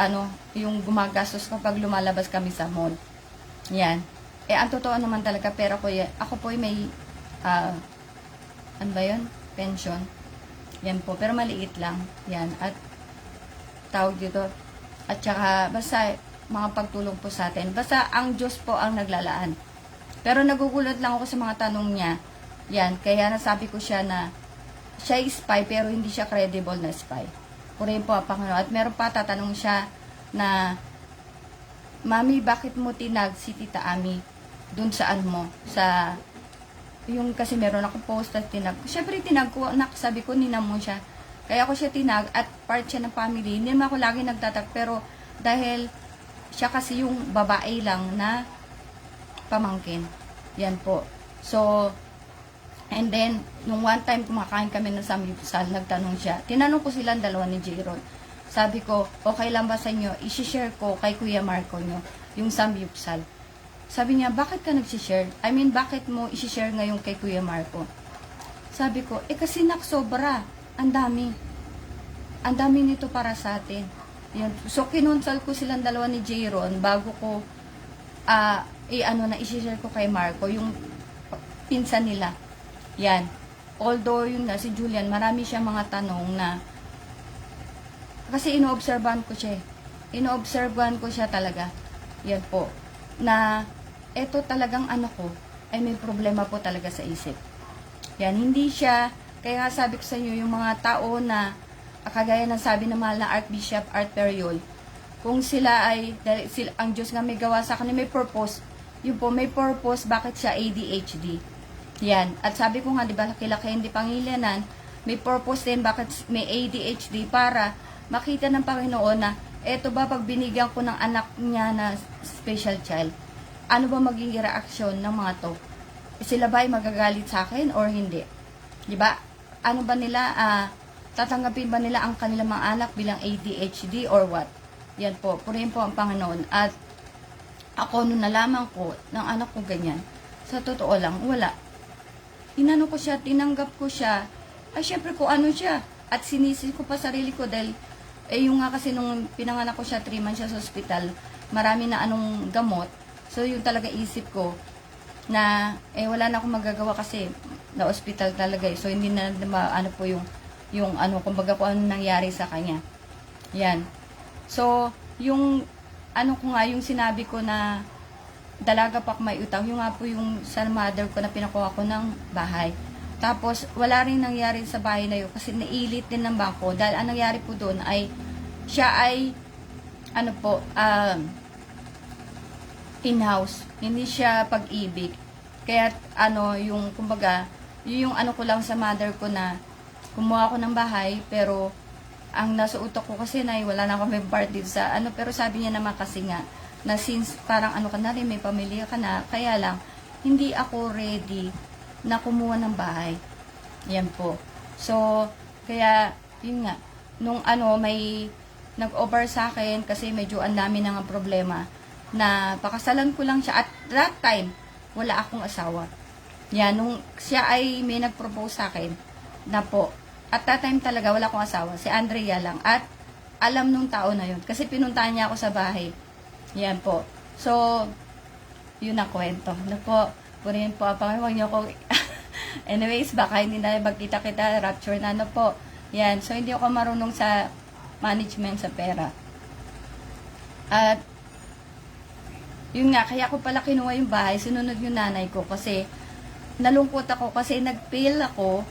yung gumagastos kapag lumalabas kami sa mall? Yan. Ang totoo naman talaga, pera ko yan. Ako po ay may, ano ba yun? Pension. Yan po. Pero maliit lang. Yan. At, tawag dito. At saka, basta, mga pagtulong po sa atin. Basta, ang Diyos po ang naglalaan. Pero nagugulat lang ako sa mga tanong niya. Yan, kaya nasabi ko siya na siya ay spy pero hindi siya credible na spy. Purihin po ang Panginoon. At meron pa tatanong siya na, Mami, bakit mo tinag si Tita Ami dun saan mo? Sa, yung kasi meron ako post at tinag. Siyempre tinag ko, sabi ko, ninam mo siya. Kaya ako siya tinag at part siya ng family. Hindi naman ako lagi nagtatag pero dahil siya kasi yung babae lang na pamangkin. Yan po. So, and then, nung one time kumakain kami ng samgyeopsal, nagtanong siya. Tinanong ko silang dalawa ni J-Ron. Sabi ko, okay lang ba sa inyo? I-share ko kay Kuya Marco nyo, yung samgyeopsal. Sabi niya, bakit ka nagsishare? I mean, bakit mo isishare ngayon kay Kuya Marco? Sabi ko, kasi sobra. Ang dami. Ang dami nito para sa atin. Yan. So, kinonsal ko silang dalawa ni Jayron bago ko i-share ko kay Marco, yung pinsan nila. Yan. Although, yun nga, si Julian, marami siya mga tanong na, kasi inoobserbahan ko siya. Inoobserbahan ko siya talaga. Yan po. Na, eto talagang ko, ay may problema po talaga sa isip. Yan, hindi siya, kaya nga sabi ko sa inyo, yung mga tao na, kagaya ng sabi ng mahal na Archbishop Art Periol, kung sila ay, dahil ang Diyos nga may gawa sa kanila, may purpose, yun po, may purpose, bakit siya ADHD? Yan, at sabi ko nga, di ba, laki-laki hindi Pangilianan, may purpose din, bakit may ADHD, para makita ng Panginoon na, eto ba, pag binigyan ko ng anak niya na special child, ano ba magiging reaksyon ng mga to? Sila ba ay magagalit sa akin or hindi? Di ba? Ano ba nila, tatanggapin ba nila ang kanilang mga anak bilang ADHD or what? Yan po, purihin po ang Panginoon. At ako, nung nalaman ko ng anak ko ganyan, sa totoo lang, wala. Inano ko siya, tinanggap ko siya, ay syempre ko ano siya, at sinisi ko pa sarili ko dahil, yung nga kasi nung pinanganak ko siya, 3 months siya sa ospital, marami na anong gamot, so yung talaga isip ko, na, wala na akong magagawa kasi, na ospital talaga so hindi na, ano po yung kumbaga kung ano nangyari sa kanya. Yan. So, yung, ko nga, yung sinabi ko na, dalaga pa may utang, yung nga po yung sa mother ko na pinakuha ko ng bahay. Tapos, wala rin nangyari sa bahay na yun, kasi nailit din ng bangko, dahil ang nangyari po doon ay, siya ay, in-house, hindi siya pag-ibig. Kaya, yung, kumbaga, yung ko lang sa mother ko na, kumuha ako ng bahay, pero, ang nasa utak ko kasi na, wala na kami party sa, pero sabi niya naman kasi nga, na since, parang ka na rin, may pamilya ka na, kaya lang, hindi ako ready, na kumuha ng bahay. Yan po. So, kaya, yun nga, nung may, nag-over sa akin, kasi medyo ang dami na nga problema, na pakasalan ko lang siya. At that time, wala akong asawa. Yan, nung siya ay may nag-propose sa akin, na po, at that time talaga, wala akong asawa. Si Andrea lang. At alam nung tao na yun. Kasi pinuntahan niya ako sa bahay. Yan po. So, yun ang kwento. Po, purihin po, huwag niyo ako, anyways, baka hindi na magkita-kita, rapture na po. Yan, so hindi ako marunong sa management sa pera. At, yun nga, kaya ko pala kinuha yung bahay, sinunod yung nanay ko kasi nalungkot ako kasi nag-fail ako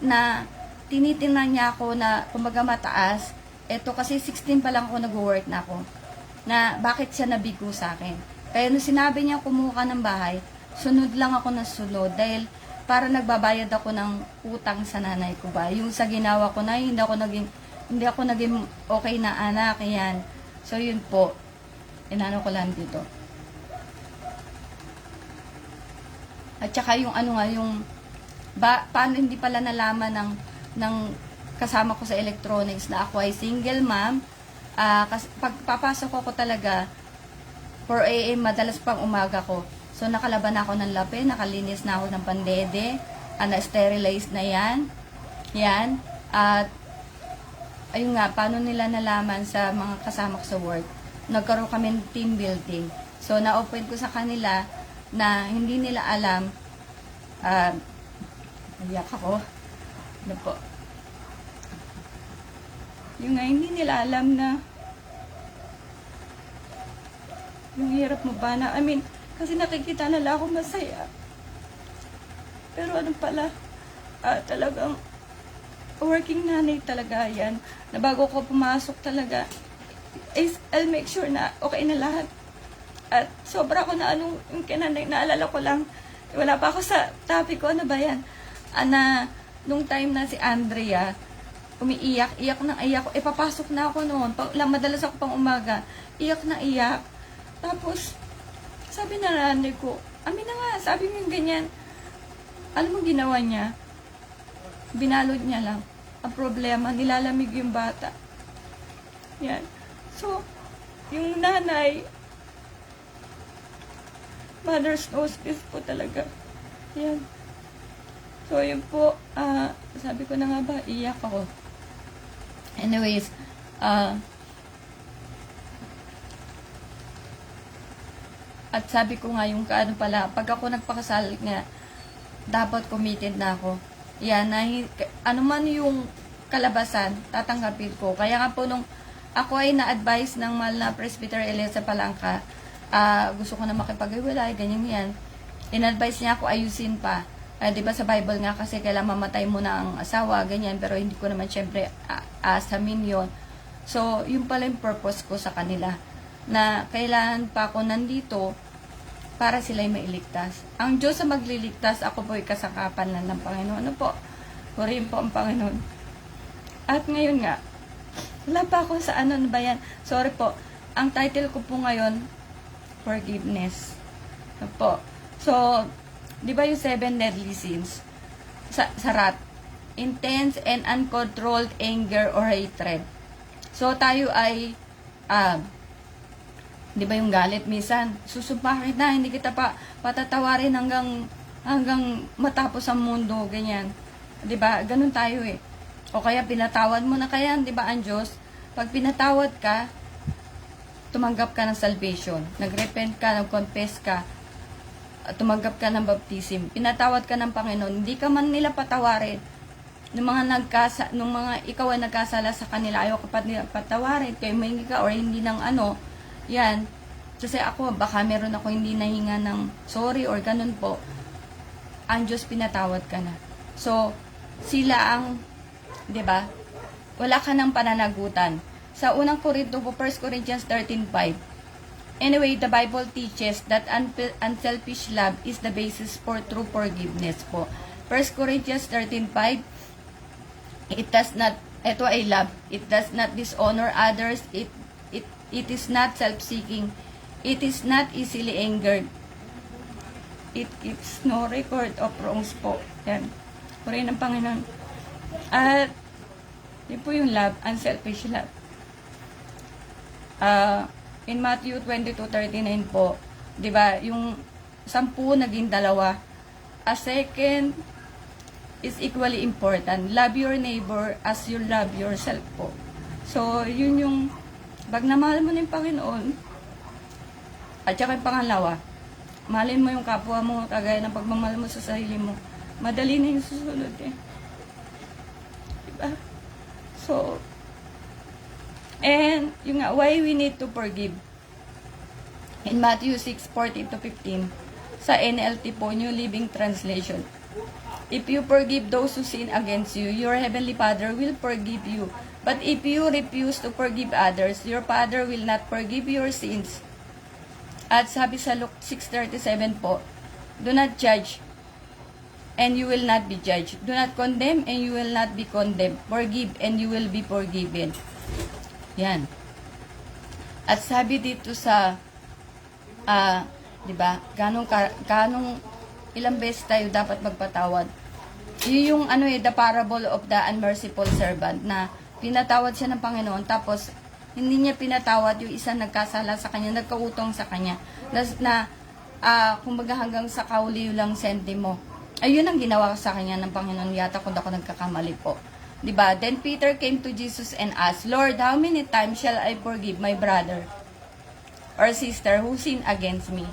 na tinitingnan niya ako na kumbaga mataas. Eto kasi 16 pa lang ako nag-work na ako. Na bakit siya nabigo sa akin. Kaya nung sinabi niya kumuha ka ng bahay, sunod lang ako na sunod dahil para nagbabayad ako ng utang sa nanay ko ba. Yung sa ginawa ko na, hindi ako naging okay na anak, yan. So yun po, inano ko lang dito. At saka yung paano hindi pala nalaman ng kasama ko sa electronics na ako ay single mom. Kasi pagpapasok ko talaga 4 AM, madalas pang umaga ko. So nakalaban ako ng lape, nakalinis na ako ng pandede, na-sterilize na yan. Yan. At ayun nga, paano nila nalaman sa mga kasama ko sa work? Nagkaroon kami ng team building. So na-open ko sa kanila na hindi nila alam, iyak ako, po. Yung nga, hindi nila alam na yung hirap mo ba na, kasi nakikita nila ako masaya. Pero pala, talagang working nanay talaga yan. Na bago ko pumasok talaga, I'll make sure na okay na lahat. At sobra ko na yung kinanay, naalala ko lang, wala pa ako sa topic ko, ano ba yan? Nung time na si Andrea, iyak na iyak, papasok na ako noon, madalas ako pang umaga, iyak na iyak. Tapos, sabi na nanay ko, amin na nga, sabi mo yung ganyan. Alam mo ginawa niya? Binalod niya lang. Ang problema, nilalamig yung bata. Yan. So, yung nanay, Mother's hospice po talaga. Yan. So, yun po, sabi ko na nga ba, iyak ako. Anyways, at sabi ko nga yung kaano pala, pag ako nagpakasal nga, dapat committed na ako. Yan, ano man yung kalabasan, tatanggapin ko. Kaya nga po nung ako ay na-advise ng mahal na Presbyter Elias sa Palangka, gusto ko na makipag-iwalay, ganyan yan. In-advise niya ako ayusin pa. Di ba sa Bible nga kasi kailangan mamatay mo na ang asawa, ganyan, pero hindi ko naman syempre asamin yun. So, yun pala yung purpose ko sa kanila, na kailangan pa ako nandito para sila'y mailigtas. Ang Diyos sa magliligtas, ako po'y kasakapan lang ng Panginoon. Ano po? Purihin po ang Panginoon. At ngayon nga, wala pa ako sa ano ba yan? Sorry po. Ang title ko po ngayon, Forgiveness. Ano po? So, di ba yung 7 deadly sins? Sarat. Intense and uncontrolled anger or hatred. So, tayo ay, di ba yung galit, minsan, susumpahin na, hindi kita pa patatawarin hanggang matapos ang mundo, ganyan. Di ba? Ganun tayo eh. O kaya pinatawad mo na kaya, di ba ang Diyos? Pag pinatawad ka, tumanggap ka ng salvation. Nagrepent ka, nag-confess ka, tumanggap ka ng baptism. Pinatawad ka ng Panginoon. Hindi ka man nila patawarin. Nung mga ikaw ay nagkasala sa kanila, ayaw ka pa nila patawarin, kayo mahingi ka or hindi ng ano, yan. Kasi ako, baka meron ako hindi nahinga ng sorry or ganun po. Ang Diyos pinatawad ka na. So, sila ang, di ba? Wala ka ng pananagutan. Sa unang Korinto po, 1 Corinthians 13:5. Anyway, the Bible teaches that unselfish love is the basis for true forgiveness po. 1 Corinthians 13:5, it does not, ito ay love, it does not dishonor others, it is not self-seeking, it is not easily angered, it keeps no record of wrongs po. Yan. Purihin ng Panginoon. At, yun po yung love, unselfish love. In Matthew 22:39 po, di ba, yung 10 naging 2. A second is equally important. Love your neighbor as you love yourself po. So, yun yung, pag namahal mo na yung Panginoon, at saka yung pangalawa, mahalin mo yung kapwa mo, kagaya ng pagmamahal mo sa sarili mo, madali na yung susunod eh. Diba? So, and yung nga, why we need to forgive? In Matthew 6:14-15, sa NLT po, New Living Translation, if you forgive those who sin against you, your heavenly Father will forgive you. But if you refuse to forgive others, your Father will not forgive your sins. At sabi sa Luke 6:37 po, do not judge, and you will not be judged. Do not condemn, and you will not be condemned. Forgive, and you will be forgiven. Yan. At sabi dito sa, di ba, ganong ilang beses tayo dapat magpatawad. Yun yung the parable of the unmerciful servant, na pinatawad siya ng Panginoon, tapos hindi niya pinatawad yung isang nagkasala sa kanya, nagkautong sa kanya, kumbaga hanggang sa kauliw lang sentimo. Ayun ang ginawa sa kanya ng Panginoon yata, kung ako nagkakamali po. Diba? Then Peter came to Jesus and asked, Lord, how many times shall I forgive my brother or sister who sin against me?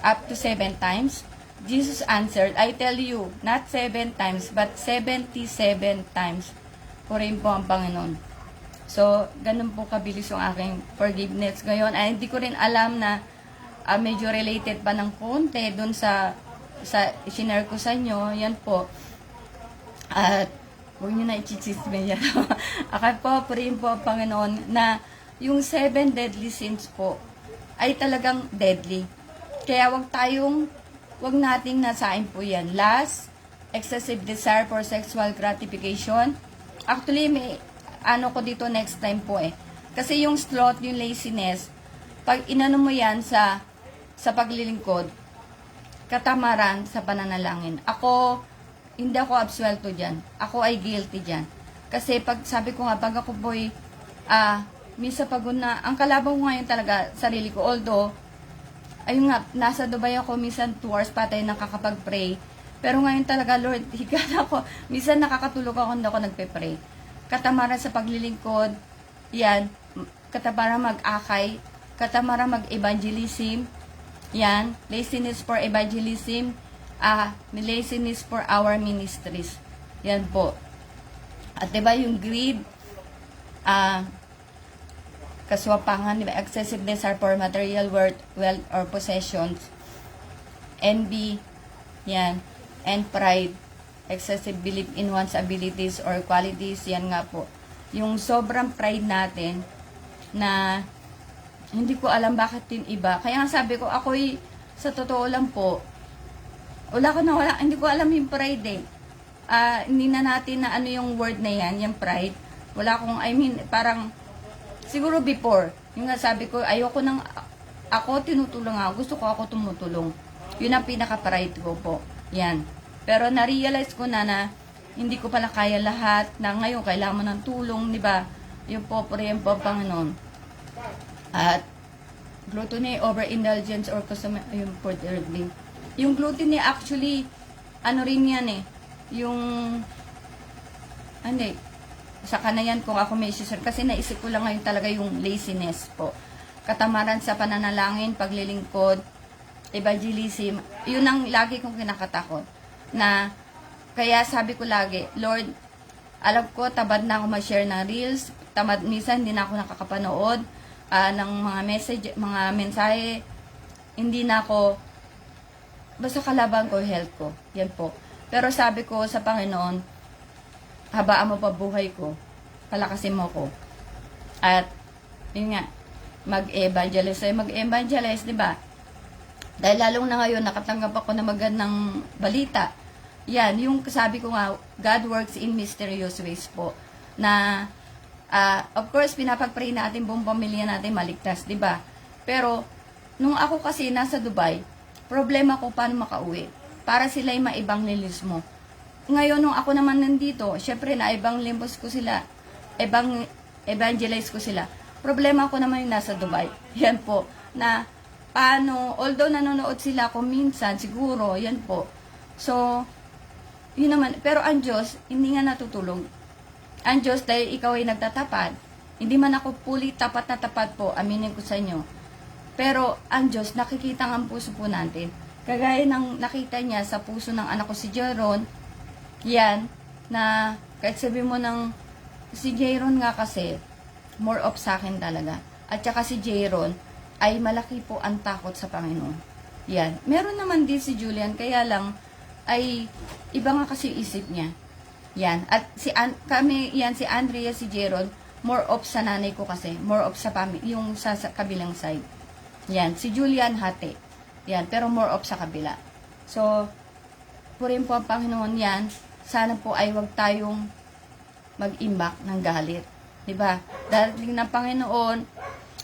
Up to 7 times? Jesus answered, I tell you, not 7 times, but 77 times. Purihin po ang Panginoon. So, ganun po kabilis yung aking forgiveness ngayon. Ay, hindi ko rin alam na medyo related pa ng konti dun sa sinare ko sa inyo. Yan po. At, huwag nyo na i-chisme yan. Akala po, purihin po ang Panginoon na yung 7 deadly sins po ay talagang deadly. Kaya wag nating nasain po yan. Last, excessive desire for sexual gratification. Actually, may ko dito next time po eh. Kasi yung sloth, yung laziness, pag inano mo yan sa paglilingkod, katamaran sa pananalangin. Hindi ako absuelto dyan. Ako ay guilty dyan. Kasi sabi ko nga, pag ako po'y, minsan pagod na, ang kalaban ko ngayon talaga, sarili ko, although, ayun nga, nasa Dubai ako, minsan 2 hours pa tayo nakakapag-pray. Pero ngayon talaga, Lord, higa na ako. Minsan nakakatulog ako, hindi ako nagpe-pray. Katamaran sa paglilingkod, yan, katamaran mag-akay, katamaran mag-evangelism, yan, laziness for evangelism, laziness for our ministries. Yan po. At diba yung greed, kaswapangan, diba? Excessiveness are for material wealth or possessions. Envy, yan. And pride, excessive belief in one's abilities or qualities, yan nga po. Yung sobrang pride natin na hindi ko alam bakit yung iba. Kaya nga sabi ko, ako'y sa totoo lang po, hindi ko alam yung pride eh. Hindi na natin na ano yung word na yan, yung pride. Wala akong, parang, siguro before, yung nga sabi ko, ayoko nang, ako tinutulong ako, gusto ko ako tumutulong. Yun ang pinaka-pride ko po. Yan. Pero na-realize ko na hindi ko pala kaya lahat, na ngayon kailangan mo ng tulong, di ba? Yung po, yung po, Panginoon. At, gluttony, overindulgence, or yung for thirdly. Yung gluttony, actually, ano rin yan eh, yung, saka na yan kung ako may isisir. Kasi naisip ko lang ngayon talaga yung laziness po. Katamaran sa pananalangin, paglilingkod, evangelism. Yun ang lagi kong kinakatakot. Na, kaya sabi ko lagi, Lord, alam ko, tamad na ako mag-share ng reels. Minsan hindi na ako nakakapanood ng mga message, mga mensahe. Hindi na ako, basta kalaban ko, health ko. Yan po. Pero sabi ko sa Panginoon, habaan mo pa buhay ko, palakasin mo ko. At, yun nga, mag-evangelize, di ba? Dahil lalong na ngayon, nakatanggap ako ng magandang balita. Yan, yung sabi ko nga, God works in mysterious ways po. Na, of course, pinapag-pray natin buong pamilya natin maligtas, di ba? Pero, nung ako kasi nasa Dubai, problema ko paano makauwi. Para sila'y maibang lilis mo. Ngayon, nung ako naman nandito, syempre na ibang limbos ko sila, evangelize ko sila. Problema ko naman yung nasa Dubai. Yan po, na paano, although nanonood sila ko minsan, siguro, yan po. So, yun naman, pero ang Diyos, hindi nga natutulog. Ang Diyos, dahil ikaw ay nagtatapat, hindi man ako fully tapat na tapat po, aminin ko sa inyo. Pero, ang Diyos, nakikita ang puso po natin. Kagaya ng nakita niya sa puso ng anak ko si Jeron, yan, na kahit sabi mo ng, si Jeron nga kasi, more of sa akin talaga. At saka si Jeron, ay malaki po ang takot sa Panginoon. Yan. Meron naman din si Julian, kaya lang, ay, iba nga kasi isip niya. Yan. At si Andrea, si Jeron, more of sa nanay ko kasi, more of sa family, yung sa kabilang side. Yan. Si Julian, hati. Yan, pero more of sa kabila. So, purin po ang Panginoon yan. Sana po ay wag tayong mag-imbak ng galit. Diba? Darating ng Panginoon,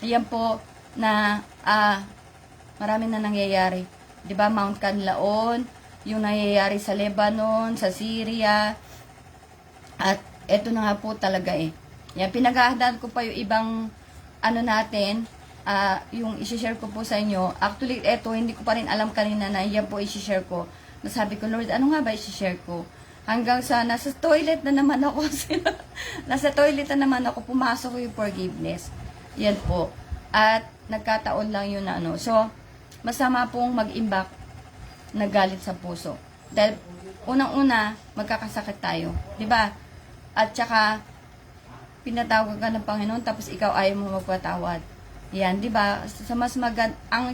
yan po na marami na nangyayari. Diba? Mount Canlaon, yung nangyayari sa Lebanon, sa Syria. At eto na nga po talaga eh. Yan, pinag-ahandaan ko pa yung ibang natin, yung isi-share ko po sa inyo. Actually, eto, hindi ko pa rin alam kanina na yan po isi-share ko. Nasabi ko, Lord, ano nga ba isi-share ko? Hanggang sa nasa toilet na naman ako. Nasa toilet na naman ako, pumasok ko yung forgiveness. Yan po. At nagkataon lang yun na So, masama pong mag-imbak na galit sa puso. Dahil, unang-una, magkakasakit tayo. Diba? At saka, pinatawag ka ng Panginoon, tapos ikaw ayaw mo magpatawad. Yan, di ba? Sa mas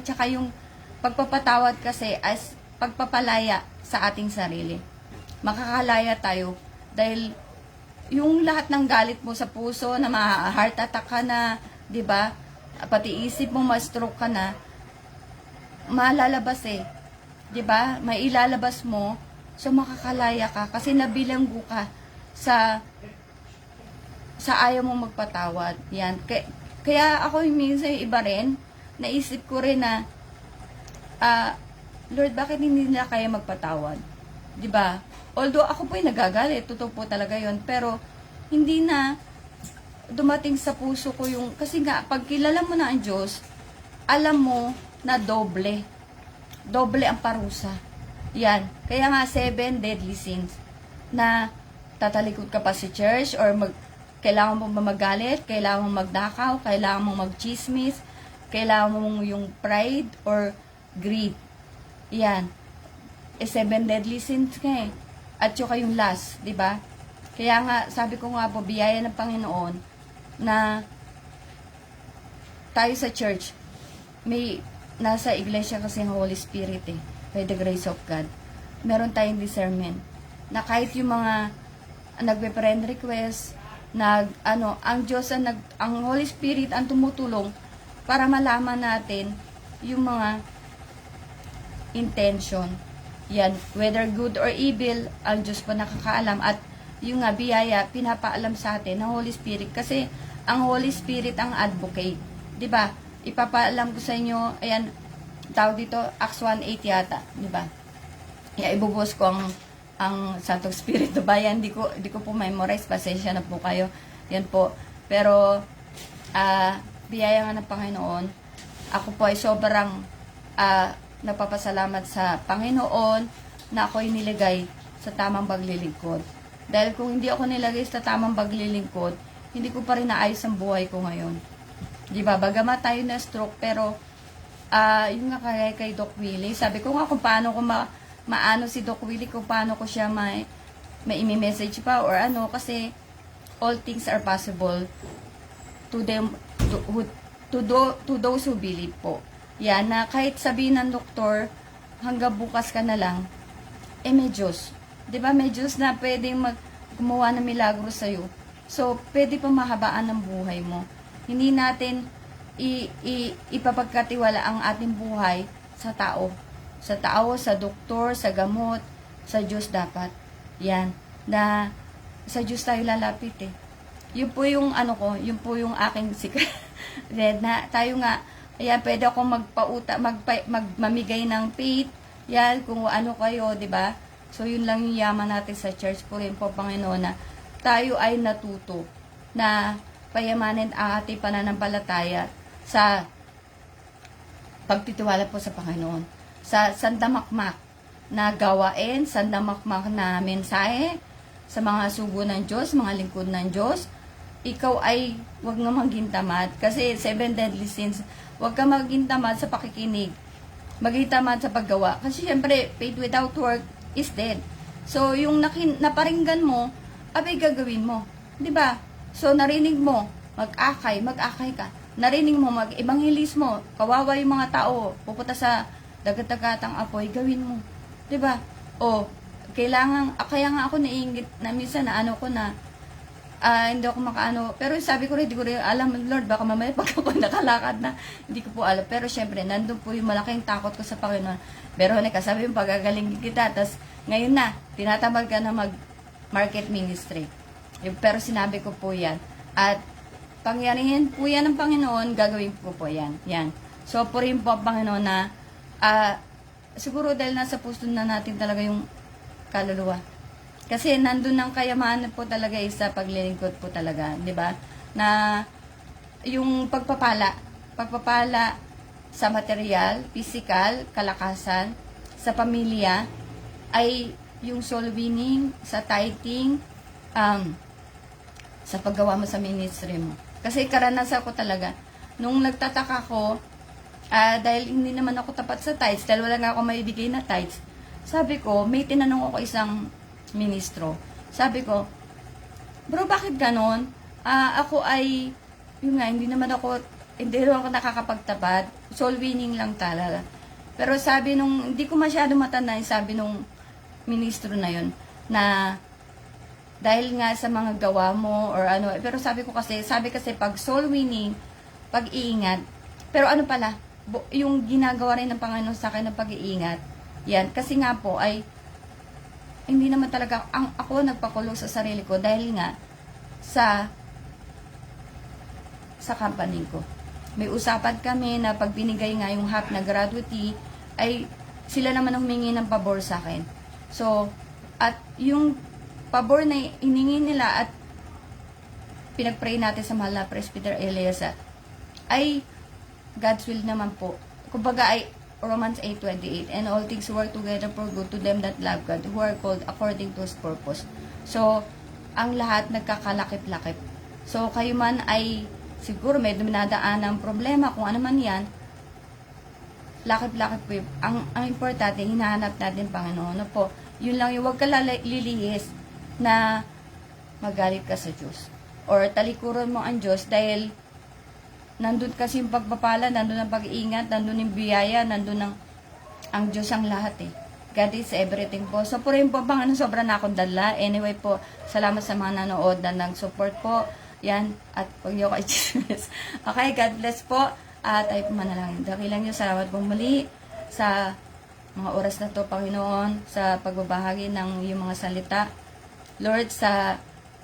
tsaka yung pagpapatawad kasi as pagpapalaya sa ating sarili. Makakalaya tayo dahil yung lahat ng galit mo sa puso na ma-heart attack ka na, di ba? Pati isip mo ma-stroke ka na, malalabas eh. Di ba? May ilalabas mo, so makakalaya ka kasi nabilanggo ka sa ayaw mo magpatawad. Yan. Kaya ako minsan iba rin, naisip ko rin na, Lord, bakit hindi nila kaya magpatawad? Diba? Although ako po ay nagagalit, totoo po talaga yon, pero hindi na dumating sa puso ko yung, kasi nga, pag kilala mo na ang Diyos, alam mo na doble. Doble ang parusa. Yan. Kaya nga 7 deadly sins na tatalikod ka pa sa church or kailangan mo magalit, kailangan mo magnakaw, kailangan mo magchismis, kailangan mo yung pride or greed. Yan. 7 deadly sins ka eh. At yung last, di ba? Kaya nga, sabi ko nga po, biyaya ng Panginoon na tayo sa church, may nasa iglesia kasi ang Holy Spirit eh, by the grace of God. Meron tayong discernment na kahit yung mga nagpe-friend request, ang Diyos ang Holy Spirit ang tumutulong para malaman natin yung mga intention. Yan, whether good or evil, ang Diyos po nakakaalam. At yung nga, biyaya, pinapaalam sa atin ng Holy Spirit. Kasi ang Holy Spirit ang advocate. 'Di ba? Ipapaalam ko sa inyo, ayan, tawag dito, Acts 1:8 yata. 'Di ba? Ibubuhos ko ang Santong Espiritu ba? Yan, di ko po memorize. Pasensya na po kayo. Yan po. Pero, biyaya nga ng Panginoon. Ako po ay sobrang nagpapasalamat sa Panginoon na ako'y nilagay sa tamang paglilingkod. Dahil kung hindi ako nilagay sa tamang paglilingkod, hindi ko pa rin naayos ang buhay ko ngayon. Di ba? Bagamat tayo na stroke, pero yung nga kay Doc Willie, sabi ko nga kung paano ko maano si Doc Willie, kung paano ko siya may imi-message pa or ano, kasi all things are possible to them, to those who believe po. Yan, na kahit sabihin ng doktor, hanggang bukas ka na lang, may Diyos. Diba, may Diyos na pwedeng gumawa ng milagro sa'yo. So, pwede pa mahabaan ng buhay mo. Hindi natin ipapagkatiwala ang ating buhay sa tao. Sa tao, sa doktor, sa gamot, sa Diyos dapat. Yan, na sa Diyos tayo lalapit eh. Yun po yung yun po yung aking secret. Na tayo nga, ayan, pwede akong mamigay ng faith. Yan, kung ano kayo, di ba? So, yun lang yung yaman natin sa church po rin po, Panginoon, na tayo ay natuto na payamanin ang ating pananampalataya sa pagtitiwala po sa Panginoon. Sa sandamakmak na gawain, sandamakmak na mensahe, sa mga sugo ng Diyos, mga lingkod ng Diyos, ikaw ay huwag nga maging tamad. Kasi 7 deadly sins, huwag ka maging tamad sa pakikinig. Maging tamad sa paggawa. Kasi syempre, faith without work is dead. So, yung naparinggan mo, abay gagawin mo. 'Di ba? So, narinig mo, mag-akay ka. Narinig mo, mag-ebanghelis mo, kawawa yung mga tao, pupunta sa dagat-dagatang apoy, gawin mo. 'Di ba? O, kaya nga ako naiingit na minsan na hindi ako makaano. Pero sabi ko rin, hindi ko rin alam, Lord, baka mamaya pag ako nakalakad na, hindi ko po alam. Pero syempre, nandun po yung malaking takot ko sa Panginoon. Pero nagkasabi yung pagagalingin kita, tas ngayon na, tinatamad ka na mag-market ministry. Pero sinabi ko po yan. At pangyarihin po yan ng Panginoon, gagawin ko po yan. Yan. So, po rin po ang Panginoon na, siguro dahil nasa puso na natin talaga yung kaluluwa. Kasi nandun ang kayamanan po talaga sa paglilingkod po talaga, 'di ba? Na yung pagpapala sa material, physical, kalakasan, sa pamilya ay yung soul winning, sa tithing, sa paggawa mo sa ministry mo. Kasi karanasan ko talaga nung nagtataka ko dahil hindi naman ako tapat sa tithes, dahil wala nga ako maibigay na tithes. Sabi ko, may tinanong ako isang ministro. Sabi ko, bro, bakit ganon? Ako ay, hindi naman ako nakakapagtapat. Soul winning lang talaga. Pero sabi hindi ko masyado matanda, sabi nung ministro na yun, na dahil nga sa mga gawa mo, or ano, pero sabi kasi pag soul winning, pag-iingat, pero ano pala, yung ginagawa rin ng Panginoon sa akin ng pag-iingat, yan, kasi nga po ay, hindi naman talaga ako nagpakulong sa sarili ko dahil nga sa company ko. May usapan kami na pag binigay nga yung half na gratuity, ay sila naman ang humingi ng pabor sa akin. So, at yung pabor na hiningi nila at pinagpray natin sa mahal na Presbyter Elias, ay God's will naman po. kumbaga ay Romans 8:28, and all things work together for good to them that love God, who are called according to His purpose. So, ang lahat nagkakalakip-lakip. So, kayo man ay siguro may duminadaan ng problema, kung ano man yan, lakip-lakip po. Ang importante, hinahanap natin Panginoon. Ano po? Yun lang yung huwag ka lilihis na magalit ka sa Diyos. Or talikuran mo ang Diyos dahil nandun kasi yung pagpapala, nandun ang pag-iingat, nandun yung biyaya, nandun ang Diyos ang lahat eh. God is everything po. So, po rin po bang sobra na akong dala. Anyway po, salamat sa mga nanood na nag-support po. Yan, at huwag niyo kayo chismis. Okay, God bless po. Tayo po manalangin. Dakilang niyo, salamat po muli sa mga oras na to, Panginoon, sa pagbabahagi ng iyong mga salita. Lord, sa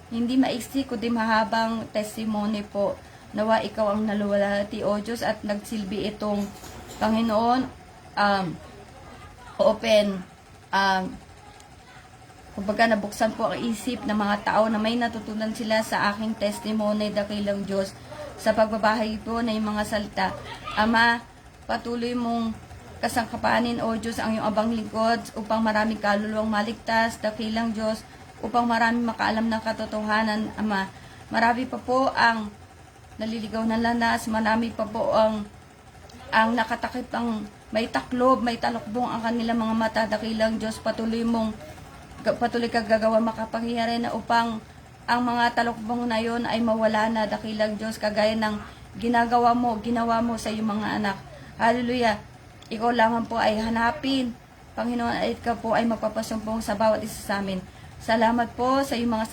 hindi maiksi kundi mahabang testimony po, nawa ikaw ang naluwalhati, O Diyos, at nagsilbi itong Panginoon, open, kumbaga nabuksan po ang isip ng mga tao na may natutunan sila sa aking testimony, dakilang Diyos, sa pagbabahagi po ng mga salita. Ama, patuloy mong kasangkapanin, O Diyos, ang iyong abang lingkod upang maraming kaluluwang maligtas, dakilang Diyos, upang maraming makaalam ng katotohanan, Ama. Marami pa po ang naliligaw na lanas, marami pa po ang nakatakip, ang may taklob, may talokbong ang kanilang mga mata, dakilang Diyos, patuloy ka gagawa makapangyarihan na upang ang mga talokbong na yon ay mawala na, dakilang Diyos, kagaya ng ginawa mo sa iyong mga anak. Hallelujah. Ikaw lamang po ay hanapin, Panginoon, at ikaw po ay magpapasumpong sa bawat isa sa amin. Salamat po sa iyong mga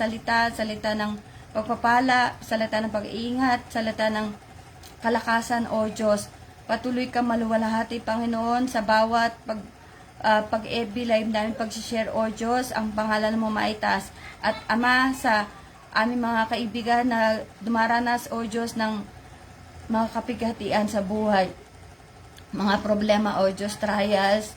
salita ng pagpapala, salita ng pag-iingat, salita ng kalakasan, O Diyos. Patuloy ka maluwalhati, Panginoon, sa bawat pag-FB live namin, pag-share, O Diyos, ang pangalan mo maitaas. At Ama, sa aming mga kaibigan na dumaranas, O Diyos, ng mga kapighatian sa buhay, mga problema, O Diyos, trials,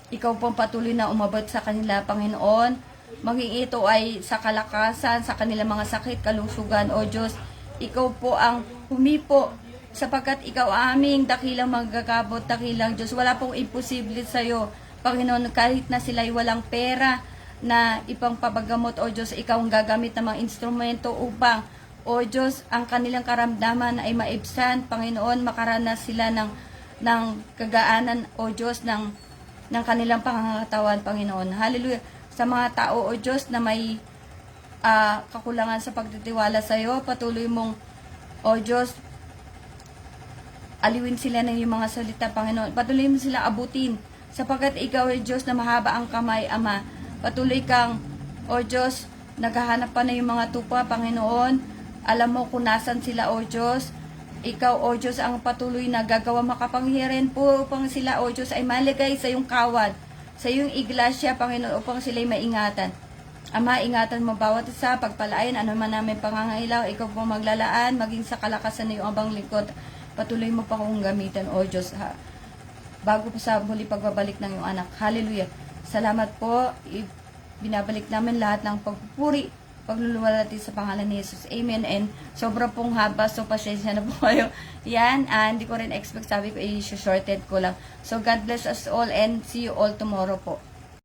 ikaw pong patuloy na umabot sa kanila, Panginoon. Maging ito ay sa kalakasan, sa kanilang mga sakit, kalusugan, O Diyos, ikaw po ang humipo, sapagkat ikaw aming dakilang magagabot, dakilang Diyos. Wala pong imposible sa iyo, Panginoon, kahit na sila ay walang pera na ipang pabagamot, O Diyos, ikaw ang gagamit ng mga instrumento upang, O Diyos, ang kanilang karamdaman ay maibsan, Panginoon, makaranas sila ng kagaanan, O Diyos, ng kanilang pangangatawan, Panginoon. Hallelujah. Sa mga tao, O Diyos, na may kakulangan sa pagtitiwala sa iyo, patuloy mong, O Diyos, aliwin sila ng iyong mga salita, Panginoon. Patuloy mo sila abutin, sapagkat ikaw ay Diyos na mahaba ang kamay, Ama. Patuloy kang, O Diyos, naghahanap pa na yung mga tupa, Panginoon. Alam mo kung nasan sila, O Diyos. Ikaw, O Diyos, ang patuloy na gagawa makapangyarihan po upang sila, O Diyos, ay maligay sa iyong kawad, sa iyong iglesia, Panginoon, upang sila'y maingatan. Ama, ingatan mo bawat isa, pagpalain, ano man namin pangangailangan, ikaw po maglalaan, maging sa kalakasan ng iyong abang lingkod. Patuloy mo pa kong gamitan, O Diyos, bago po sa muli pagbabalik ng iyong anak. Hallelujah. Salamat po. Binabalik namin lahat ng pagpupuri, pagluluwalhati sa pangalan ni Jesus. Amen. And sobra pong haba, so pasensya na po kayo. Yan, hindi ko rin expect, sabi ko, i-shorted ko lang. So God bless us all and see you all tomorrow po.